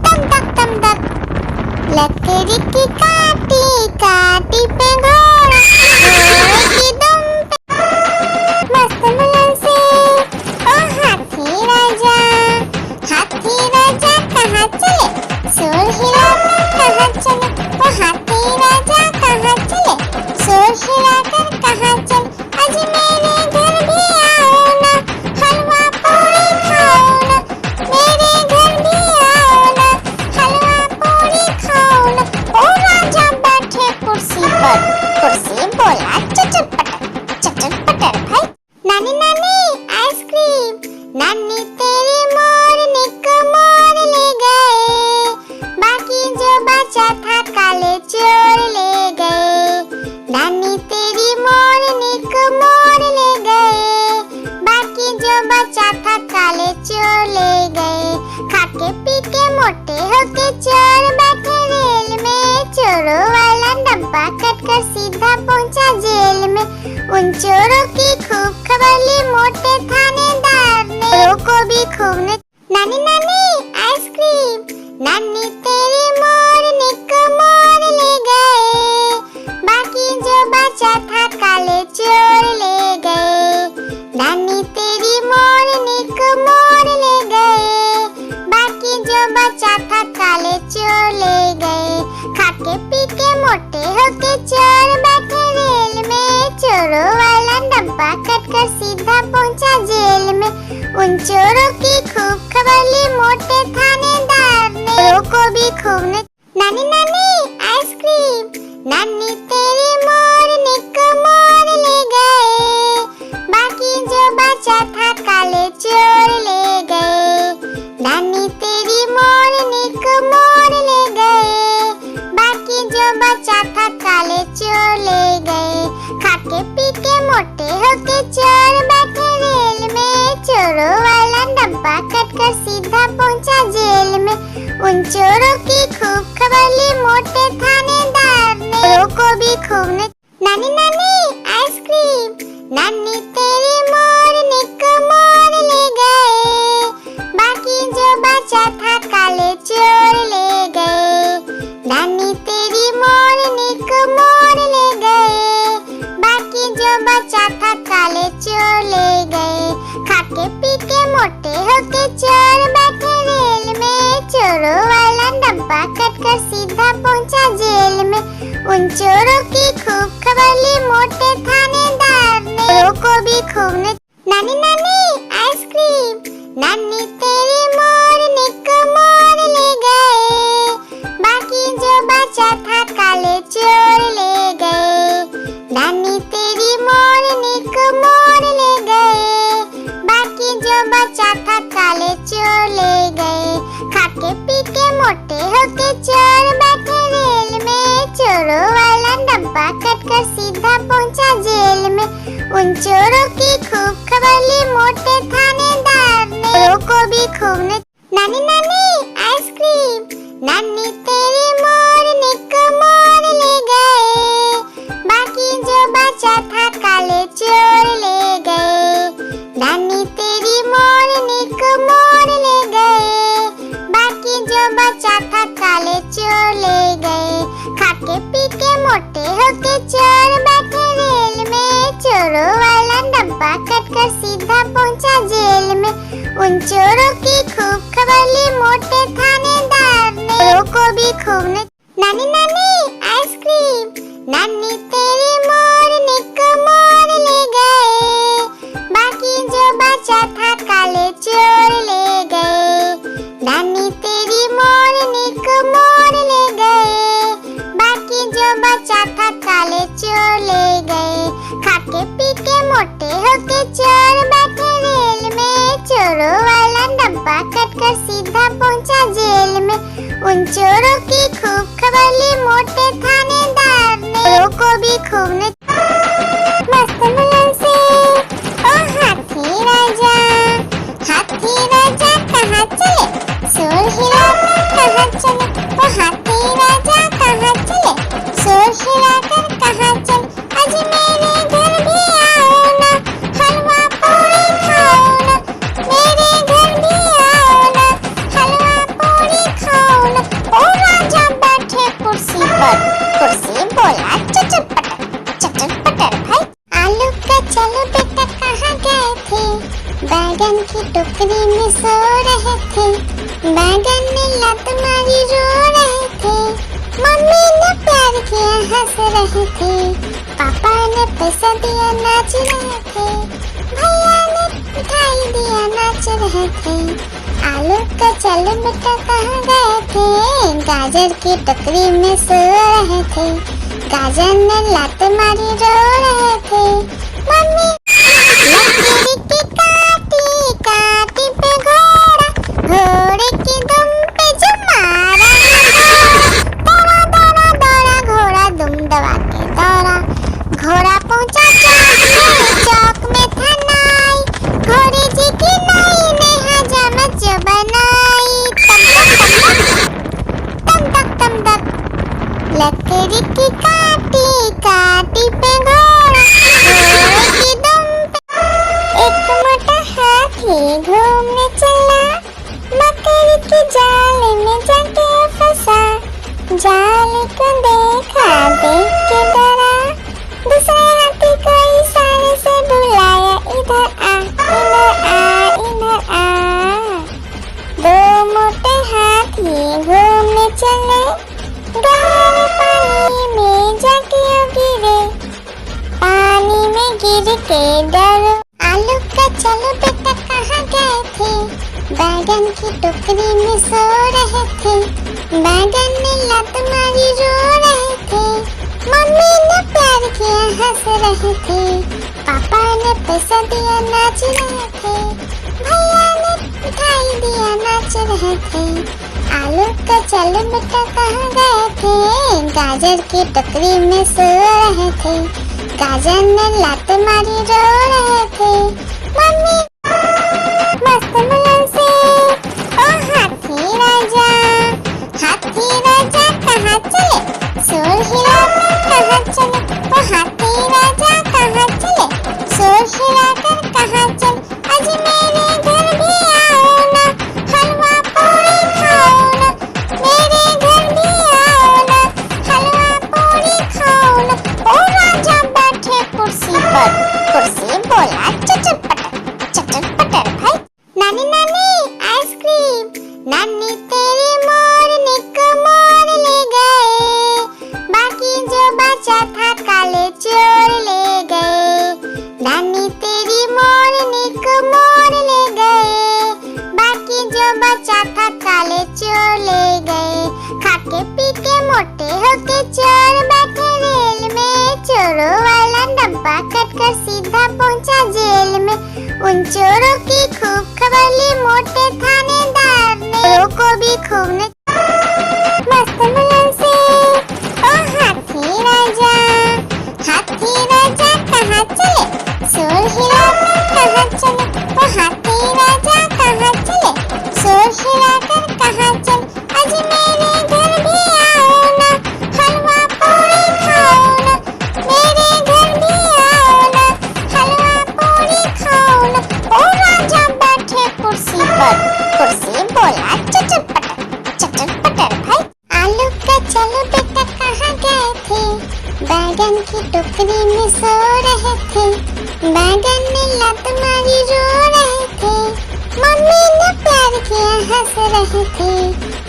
तम तक तम तक, लकड़ी की काटी काटी पे घोड़ा, घोड़े की दुम पे। मस्त मुलन से ओ हाथी राजा, हाथी राजा कहाँ चले, सुर हिलाकर कहाँ चले। ओ हाथी राजा कहाँ चले, सुर हिलाकर कहाँ चले। आज मेरे घर भी आओ ना, हलवा पूरी खाओ ना। मेरे घर भी आओ ना, हलवा पूरी खाओ ना। ओ राजा बैठे कुर्सी पर, कुर्सी बोला चटर पटर भाई। नानी नानी आइसक्रीम, नानी तेरी मोरनी को मोर ले गए, बाकी जो बचा था काले चोर ले गए। नानी तेरी मोरनी को मोर ले गए, बाकी जो बचा था काले चोर ले गए। खाके पी के मोटे होके चोर बैठे रेल में, चोरों वाला डब्बा डब्बा कटकर सीधा पहुंचा जेल में। उन चोरों की खूब खबर ली मोटे थानेदार ने, चोरों को भी खूब ने नानी नानी आइसक्रीम, नानी तेरी मोरनी को मोर ले गए, बाकी जो बचा था काले चोर ले गए। नानी तेरी मोरनी को मोर ले गए, बाकी जो बचा था काले चोर ले गए। खाके पी के मोटे होके चोर बैठे रेल में, चोरों वाला डब्बा कटकर सीधा पहुंचा जेल में। उन चोरों की खूब खबर ली मोटे थानेदार ने, चोरों को भी खूब ने नानी नानी आइसक्रीम, नानी तेरी मोरनी को मोर ले गए, बाकी जो बचा था काले चोर ले गए। नानी तेरी मोरनी को मोर ले गए, बाकी जो बचा था काले चोर ले गए। खाके पी के मोटे होके चोर बैठे रेल में, चोरों वाला डब्बा कटकर सीधा पहुंचा जेल में। उन चोरों की खूब खबर ली मोटे थानेदार ने, चोरों को भी खूब ने नानी नानी आइसक्रीम, नानी तेरी मोरनी को मोर ले गए, बाकी जो बचा था काले चोर ले गए। नानी तेरी मोरनी को मोर ले गए, बाकी जो बचा था काले चोर ले गए। खाके पी के मोटे होके चोर बैठे रेल में, चोरों वाला डब्बा कटकर सीधा पहुंचा जेल में। उन चोरों की खूब खबर ली मोटे थानेदार ने, चोरों को भी खूब ने नानी नानी आइसक्रीम, नानी तेरी मोरनी को मोर ले गए, बाकी जो बचा था काले चोर ले गए। नानी तेरी मोरनी को मोर ले गए, बाकी जो बचा था काले चोर ले गए। खाके पी के मोटे होके चोर बैठे रेल में, चोरों वाला डब्बा कटकर सीधा पहुंचा जेल में। उन चोरों की खूब खबर ली मोटे थानेदार ने, चोरों को भी खूब ने नानी नानी आइसक्रीम, नानी तेरी मोरनी को मोर ले गए, बाकी जो बचा था काले चोर ले गए। नानी तेरी मोरनी को मोर ले गए, बाकी जो बचा था काले चोर ले गए। खाके पी के मोटे होके चोर बैठे रेल में, चोरों वाला डब्बा कटकर सीधा पहुंचा जेल में। उन चोरों की खूब खबर ली मोटे थानेदार ने, चोरों को भी खूब ने नानी नानी आइसक्रीम, नानी तेरी मोरनी को मोर ले गए, बाकी जो बचा था काले चोर ले गए। नानी तेरी मोरनी को मोर ले गए, बाकी जो बचा था काले चोर ले गए। खाके पी के मोटे होके चोर बैठे रेल में, चोरों वाला डब्बा कटकर सीधा पहुंचा जेल में। उन चोरों की खूब खबर ली मोटे थानेदार ने, चोरों को भी खूब ने मस्त मुलन से ओ हाथी राजा कहाँ चले, शोर हिलाकर कहाँ चले, ओ हाथी राजा कहाँ चले, शोर हिलाकर कहाँ चले। आज मेरे घर भी आओ ना, हलवा पूरी खाओ ना, मेरे घर भी आओ ना, हलवा पूरी खाओ ना। ओ राजा बैठे कुर्सी पर, कुर्सी बोला चचर पटर भाई। आलू का चलो बेटा कहाँ गए थे, बैगन की टोकरी में सो रहे थे, बैगन ने लत मारी रो रहे थे, मम्मी ने प्यार किया हंस रहे थे, पापा ने पैसा दिया नाच रहे थे, भैया ने मिठाई दिया नाच रहे थे। आलू का चलो बेटा कहाँ गए थे, गाजर की टोकरी में सो रहे थे, गाजर ने लत मारी रो रहे थे, मम्मी लकड़ी की काटी काटी पे घोड़ा, घोड़े की दुम पे जो मारा, दौड़ा दौड़ा दौड़ा घोड़ा दुम दबा के दौड़ा, घोड़ा पहुंचा चौक में था नाई, घोड़े जी की नाई ने हजामत जो बनाई। तम तक लकड़ी की काटी काटी पे घोड़ा, घोड़े की दुम पे एक मोटा हाथी घूमने चला, मकड़ी के जाल में जाके फंसा। जाल को देखा, देख के डरा, दूसरे हाथी को इशारे से बुलाया, इधर आ, इधर आ, इधर आ। दो मोटे हाथी घूमने चले, गहरे पानी में जाके गिरे, पानी में गिर के डरो। आलू का चलो बेटा कहाँ गए थे, बैगन की टोकरी में सो रहे थे, बैगन ने लत मारी रो रहे थे, मम्मी ने प्यार किया हंस रहे थे, पापा ने पैसा दिया नाच रहे थे, भैया ने मिठाई दिया नाच रहे थे। आलू का चलो बेटा कहाँ गए थे, गाजर की टोकरी में सो रहे थे, गाजर ने लात मारी रो रहे थे, मम्मी मस्त मुलायम से। ओ हाथी राजा कहाँ चले, शोर हिलाकर कहाँ चले, ओ हाथी राजा कहाँ चले, शोर हिलाकर कहाँ चले। आज मेरे घर भी आओ ना, हलवा पूरी खाओ ना, मेरे घर भी आओ ना, हलवा पूरी खाओ ना। ओ राजा बैठे कुर्सी पर, कुर्सी बोला चटर पटर भाई। नानी नानी आइसक्रीम, नानी तेरी मोरनी को मोर ले गए, बाकी जो बचा था काले चोर ले गए। नानी तेरी मोरनी को मोर ले गए, बाकी जो बचा था काले चोर ले गए। खाके पी के मोटे होके चोर बैठे रेल में, चोरों वाला डब्बा कटकर सीधा पहुंचा जेल में। उन चोरों की खूब खबर ली मोटे थानेदार ने, चोरों को भी खूब ने मस्त मुलायम से। ओ हाथी राजा कहाँ चले, शोर हिलाकर कहाँ चले, ओ हाथी राजा कहाँ चले, शोर हिलाकर कहाँ चले। आज मेरे घर भी आओ ना, हलवा पूरी खाओ ना, मेरे घर भी आओ ना, हलवा पूरी खाओ ना। ओ राजा बैठे कुर्सी पर, कुर्सी बोला चटर पटर भाई। आलू का चलो बेटा कहाँ गए थे, बैगन की टोकरी में सो रहे थे, बैगन ने लत मारी रो रहे थे, मम्मी ने प्यार किया हंस रहे थे,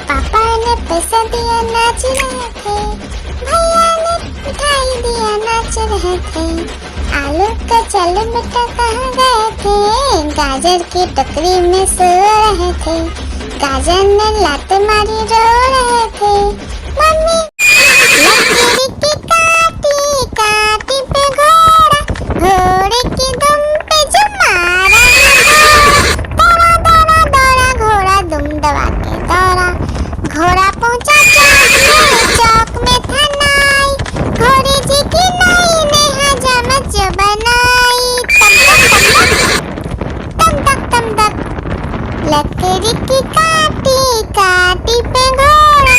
पापा ने पैसा दिया नाच रहे थे, भैया ने मिठाई दिया नाच रहे थे। आलू का चलो बेटा कहाँ गए थे, गाजर की टोकरी में सो रहे थे, गाजर ने लात मारी रो रहे थे, मम्मी लकड़ी की काटी काटी पे घोड़ा, घोड़े की दुम पे जो मारा, दौड़ा दौड़ा दौड़ा घोड़ा दुम दबा के दौड़ा, घोड़ा पहुंचा चौक में था नाई, घोड़े जी की नाई ने हजामत जो बनाई। तम तक लकड़ी की काटी काटी पे घोड़ा,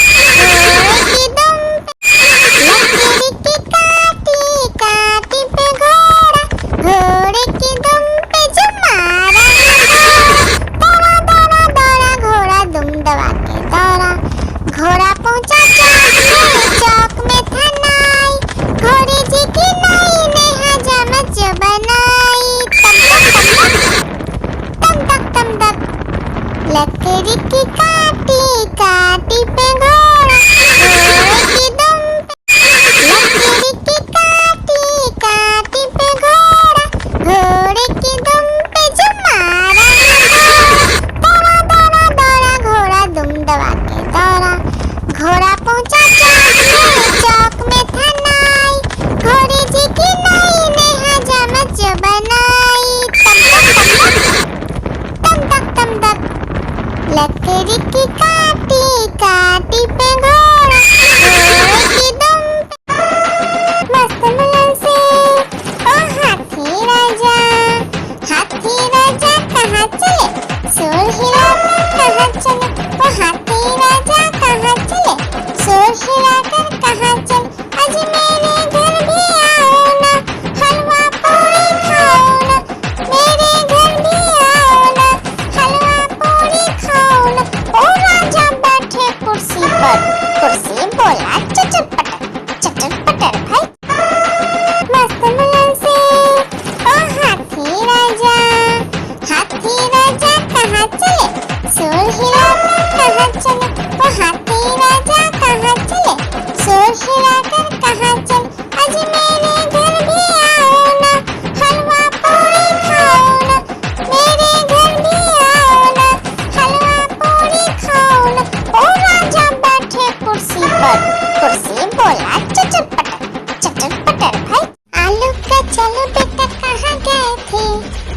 बोला चटर पटर भाई। आलू का चलो बेटा कहाँ गए थे,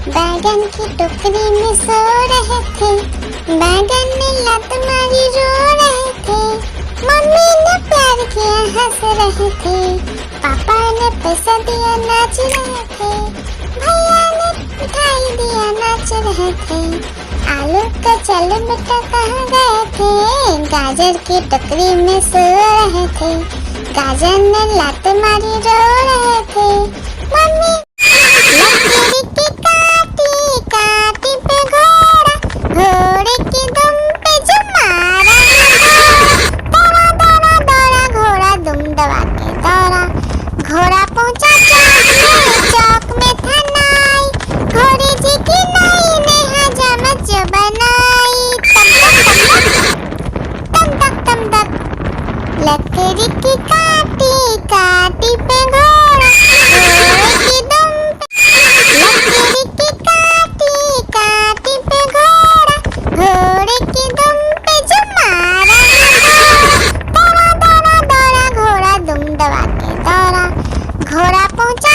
बैगन की टोकरी में सो रहे थे, बैगन ने लत मारी रो रहे थे, मम्मी ने प्यार किया हंस रहे थे, पापा ने पैसा दिया नाच रहे थे, भैया ने मिठाई दिया नाच रहे थे। आलू का चलो बेटा कहाँ गए थे, गाजर की टोकरी में सो रहे थे, गाजर ने लात मारी रो रहे थे, मम्मी लकीर की काटी काटी पे घोड़ा, घोड़े की दुम पे जो मारा, दौड़ा दौड़ा दौड़ा घोड़ा दुम दबा के दौड़ा, घोड़ा पहुंचा चौक में था नाई, घोड़े जी की नाई ने हजामत जो बनाई, तम तक लकड़ी की काटी काटी पे घोड़ा, घोड़े की दुम पे, लकड़ी की काटी काटी पे घोड़ा, घोड़े की दुम पे जो मारा, दौड़ा दौड़ा दौड़ा घोड़ा दुम दबा के दौड़ा, घोड़ा पहुंचा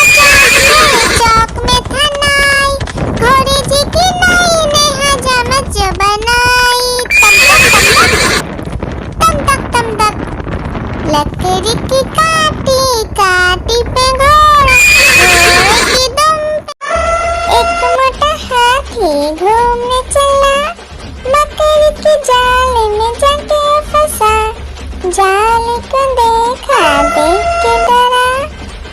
चौक में था नाई, घोड़े जी की नाई ने हजामत जो बनाई, तम तक लकड़ी की काटी काटी पे घोड़ा, घोड़े की दुम पे। एक मोटा हाथी घूमने चला, मकड़ी के जाल में जाके फंसा, जाल को देखा देख के डरा,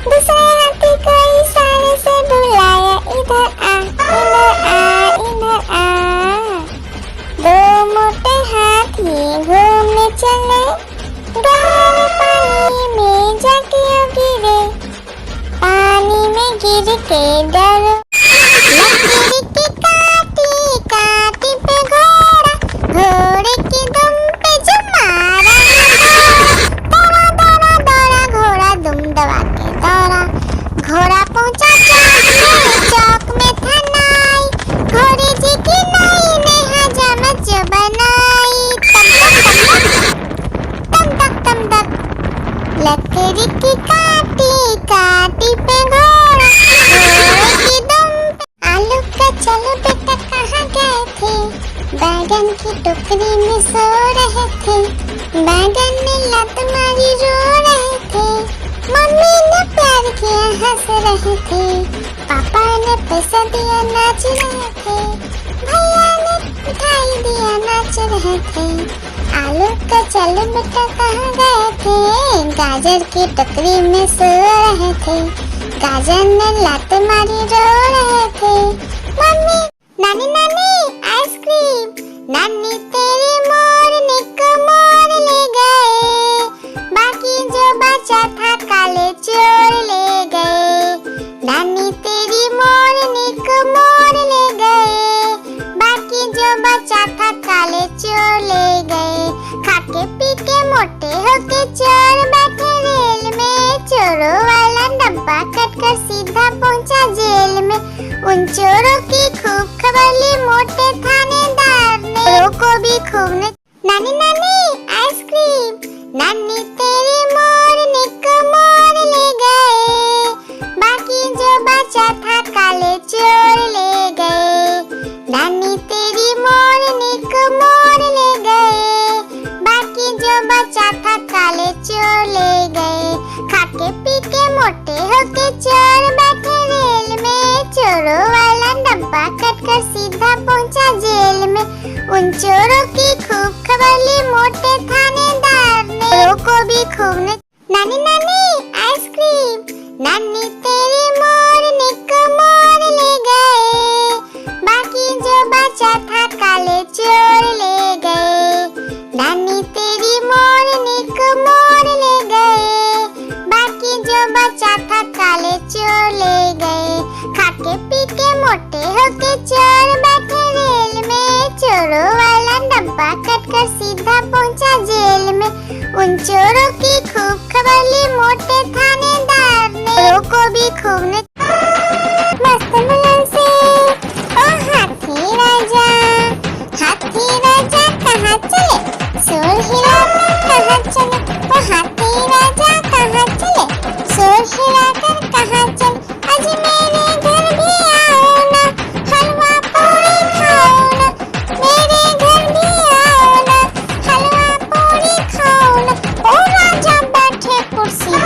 दूसरे हाथी को इशारे से बुलाया, इधर आ इधर आ इधर आ। दो मोटे हाथी घूमने चले, गहरे पानी में जाके गिरे, पानी में गिर के डरो, लकड़ी की काटी काटी पे घोड़ा, घोड़े की दुम पे जो मारा, दौड़ा दौड़ा दौड़ा घोड़ा दुम दबा के दौड़ा, घोड़ा पहुंचा चौक में था नाई, घोड़े जी की नाई ने हजामत जो बनाई, तम तक लकड़ी की काटी काटी पे घोड़ा, घोड़े की दुम पे। आलू का चलो बेटा कहाँ गए थे, बैगन की टोकरी में सो रहे थे, बैगन ने लत मारी रो रहे थे, मम्मी ने प्यार किया हंस रहे थे, पापा ने पैसा दिया नाच रहे थे, भैया ने मिठाई दिया नाच रहे थे। आलू का चलो बेटा कहाँ गए थे, गाजर की टोकरी में सो रहे थे, गाजर ने लात मारी रो रहे थे, मम्मी नानी नानी आइसक्रीम, नानी तेरी मोरनी को मोर ले गए, बाकी जो बचा था काले चोर ले गए, नानी तेरी मोरनी को मोर ले गए, बाकी जो बचा था काले चोर ले गए, खाके पी के मोटे होके चोर बैठे रेल में, चोरों वाला डब्बा कटकर सीधा पहुंचा जेल में, उन चोरों की खूब खबर ली मोटे थानेदार ने, चोरों को भी खूब ने, नानी नानी आइसक्रीम, नानी तेरी मोरनी को मोर ले गए, बाकी जो बचा था काले चोर ले गए, नानी तेरी मोरनी को मोर ले गए, बाकी जो बचा था काले चोर ले गए, खाके पी के मोटे होके चोर बैठे रेल में, चोरों वाला डब्बा कटकर सीधा पहुंचा जेल में, उन चोरों की खूब खबर ली मोटे थानेदार ने, चोरों को भी खूब ने, नानी नानी आइसक्रीम, नानी तेरी मोरनी को मोर ले गए, बाकी जो बचा था काले चोर ले गए, नानी तेरी मोरनी को मोर ले गए, बाकी जो बचा था काले चोर ले गए, खाके पी के मोटे होके चोर बैठे रेल में, चोरों वाला डब्बा कटकर सीधा पहुंचा जेल में, उन चोरों की खूब खबर ली मोटे थानेदार ने, चोरों को भी खूब ने, मस्त बुलंद से ओ हाथी राजा कहाँ चले, सोल हिलाने कहाँ चले, ओ हाथी राजा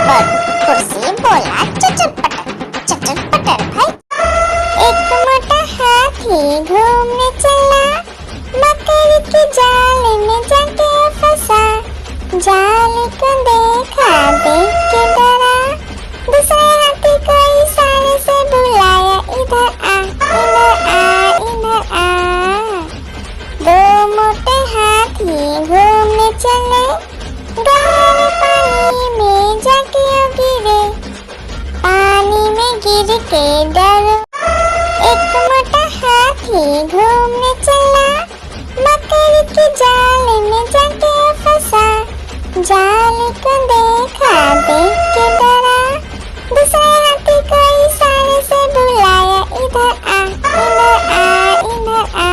पर कुर्सी बोला चटर पटर भाई। एक मोटा हाथी घूमने चला, मकड़ी के जाल में जाके फंसा। जाल को देखा, देख के डरा, दूसरे हाथी को इशारे से बुलाया, इधर आ इधर आ इधर आ। दो मोटे हाथी घूमने चले, गहरे पानी में जाके गिरे। पानी में गिर के डरो, एक मोटा हाथी घूमने चला, मकड़ी के जाल में जाके फंसा। जाल को देखा, देख के डरा, दूसरे हाथी को इशारे से बुलाया, इधर आ इधर आ इधर आ।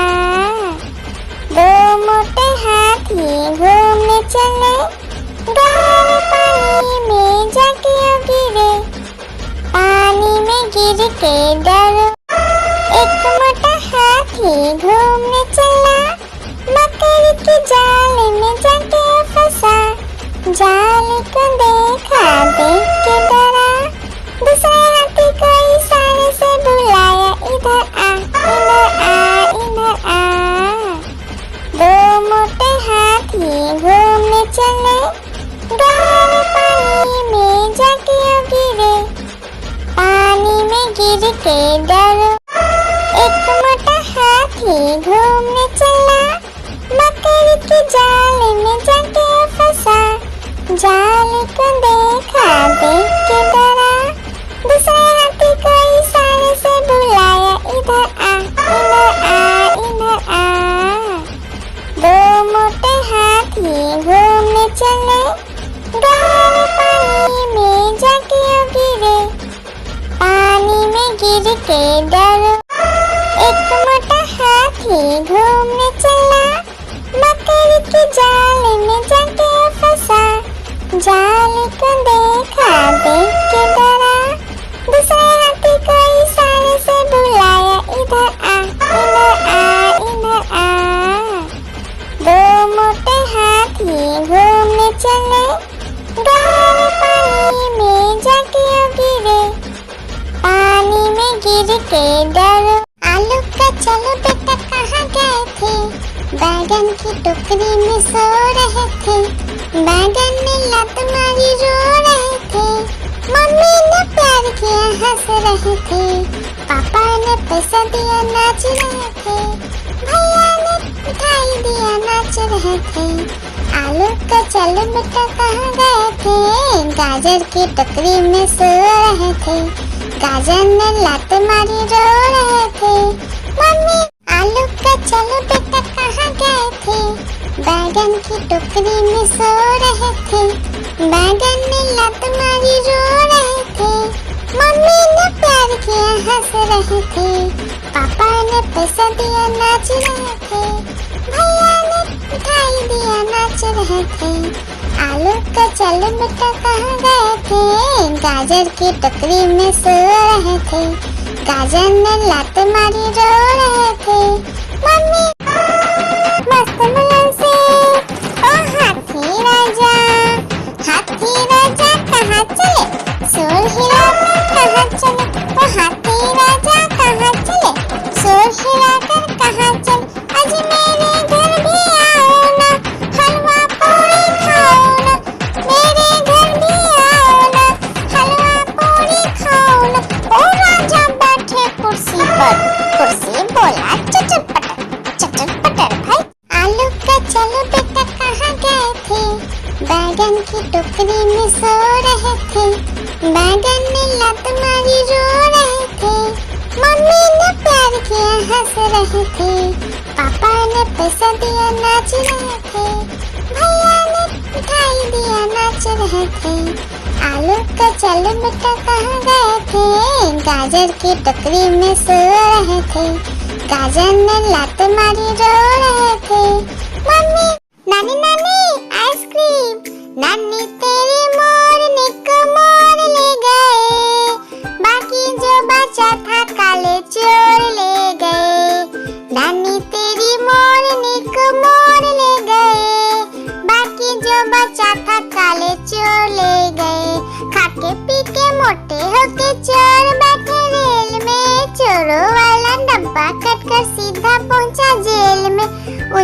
दो मोटे हाथी घूमने चले, गहरे पानी में जाके गिरे। पानी में गिर के डरो, एक मोटा हाथी घूमने चला, मकड़ी के जाल में जाके फंसा। जाल को देखा, देख के डरा, दूसरे हाथी को इशारे से बुलाया, इधर आ इधर आ इधर आ। दो मोटे हाथी घूमने चले, गहरे पानी में जाके गिरे। पानी में गिर के डरो, एक मोटा हाथी घूमने चला, मकड़ी के जाल में जाके फंसा। जाल को देखा, देख के डरा, दूसरे हाथी को इशारे से बुलाया, इधर आ इधर आ इधर आ। दो मोटे हाथी घूमने चले, गहरे पानी में जाके गिरे। पानी में गिर के डरो, एक मोटा हाथी घूमने चला, मकड़ी के जाल में जाके फंसा। जाल को देखा, देख के डरा, दूसरे हाथी को इशारे से बुलाया, इधर आ इधर आ इधर आ। दो मोटे हाथी घूमने चले, गहरे पानी में जाके गिरे। पानी में गिर के डरो, आलू का चलो बेटा कहाँ गए थे? बैगन की टोकरी में सो रहे थे। बैगन ने लात मारी रो रहे थे। मम्मी ने प्यार किया हंस रहे थे। पापा ने पैसा दिया नाच रहे थे। भैया ने मिठाई दिया नाच रहे थे। आलू का चलो बेटा कहाँ गए थे? गाजर की टोकरी में सो रहे थे। गाजर ने लात मारी रो रहे थे। मम्मी आलू का चलो बेटा कहाँ गए थे? बैगन की टोकरी में सो रहे थे। बैगन ने लात मारी रो रहे थे। मम्मी ने प्यार किया हंस रहे थे। पापा ने पैसा दिया नाच रहे थे। भैया ने मिठाई दिया नाच रहे थे। आलू का चलो बेटा कहाँ गए थे? गाजर की टोकरी में सो रहे थे। गाजर ने लात मारी रो रहे थे। मम्मी मस्त बुलंद से ओ हाथी राजा कहाँ चले? शोर हिलाकर कहाँ चले? ओ हाथी राजा कहाँ चले? शोर हिलाकर कहाँ चले? आज मेरे घर भी आओ ना, हलवा पूरी खाओ ना। मेरे घर भी आओ ना, हलवा पूरी खाओ ना। ओ राजा बैठे कुर्सी पर, कुर्सी बोला चटर पटर भाई। आलू का चलो बेटा कहाँ गए थे? बैगन की टोकरी में सो रहे थे। बैगन ने लात मारी रो रहे थे। मम्मी ने प्यार किया हंस रहे थे। पापा ने पैसा दिया नाच रहे थे। भैया ने मिठाई दिया नाच रहे थे। आलू का चलो बेटा कहाँ गए थे? गाजर की टोकरी में सो रहे थे। गाजर ने लात मारी रो रहे थे। मम्मी नानी नानी आइसक्रीम। नानी तेरी मोरनी को मोर ले गए। बाकी जो बचा था काले चोर ले गए। नानी तेरी मोरनी को मोर ले गए। बाकी जो बचा था काले चोर ले गए।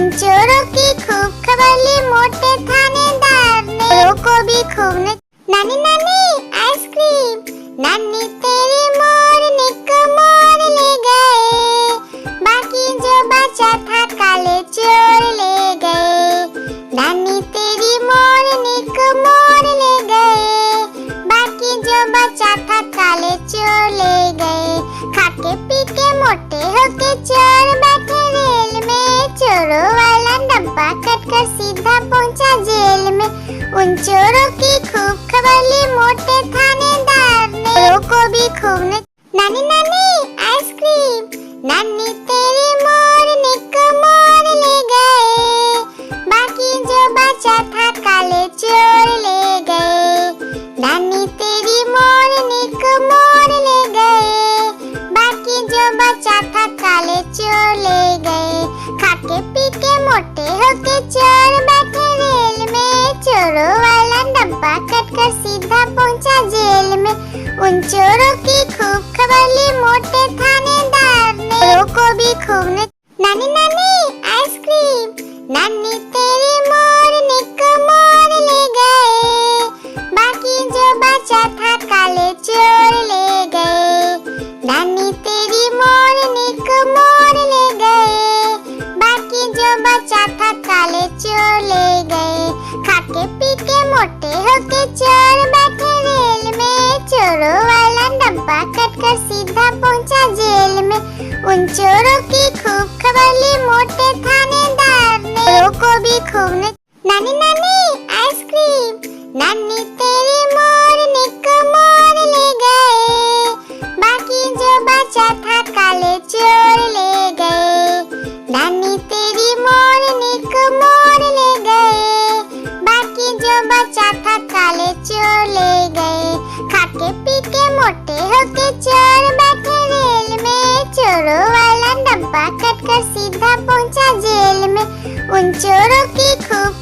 उन चोरों की खूब खबर ली मोटे थानेदार ने, चोरों को भी खूब ने। नानी नानी आइसक्रीम, नानी तेरी मोरनी को मोर ले गए, बाकी जो बचा था काले चोर ले गए। नानी तेरी मोरनी को मोर ले गए, बाकी जो बचा था काले चोर ले गए। खाके पी के मोटे होके चोर बैठे रेल में, चोरों वाला डब्बा कटकर सीधा पहुंचा जेल में। उन चोरों की खूब खबर ली मोटे थानेदार ने, चोरों को भी खूब ने। नानी नानी आइसक्रीम, नानी तेरी मोरनी को मोर ले गए, बाकी जो बचा था काले चोर ले गए। नानी तेरी मोरनी को मोर ले गए, बाकी जो बचा था काले चोर ले गए। खाके पी के मोटे होके चोर बैठे रेल में, चोरों वाला डब्बा कटकर सीधा पहुंचा जेल में। उन चोरों की खूब खबर ली मोटे थानेदार ने, चोरों को भी खूब ने। नानी नानी आइसक्रीम, नानी तेरी मोरनी को मोर ले गए, बाकी जो बचा था काले चोर ले गए। नानी तेरी मोरनी को मोर ले गए, बाकी जो बचा था काले चोर ले गए। खाके पी के मोटे होके चोर बैठे रेल में, चोरों वाला डब्बा कटकर सीधा पहुंचा जेल में। उन चोरों की खूब खबर ली मोटे थानेदार ने, चोरों को भी खूब ने। नानी नानी आइसक्रीम, नानी तेरी मोरनी को मोर ले गए, बाकी जो बचा था काले चोर ले गए। नानी तेरी मोरनी को मोर ले गए, बाकी जो बचा था काले चोर ले गए। खाके पी के मोटे होके चोर बैठे रेल में, चोरों वाला डब्बा कटकर सीधा पहुंचा जेल में। उन चोरों की खूब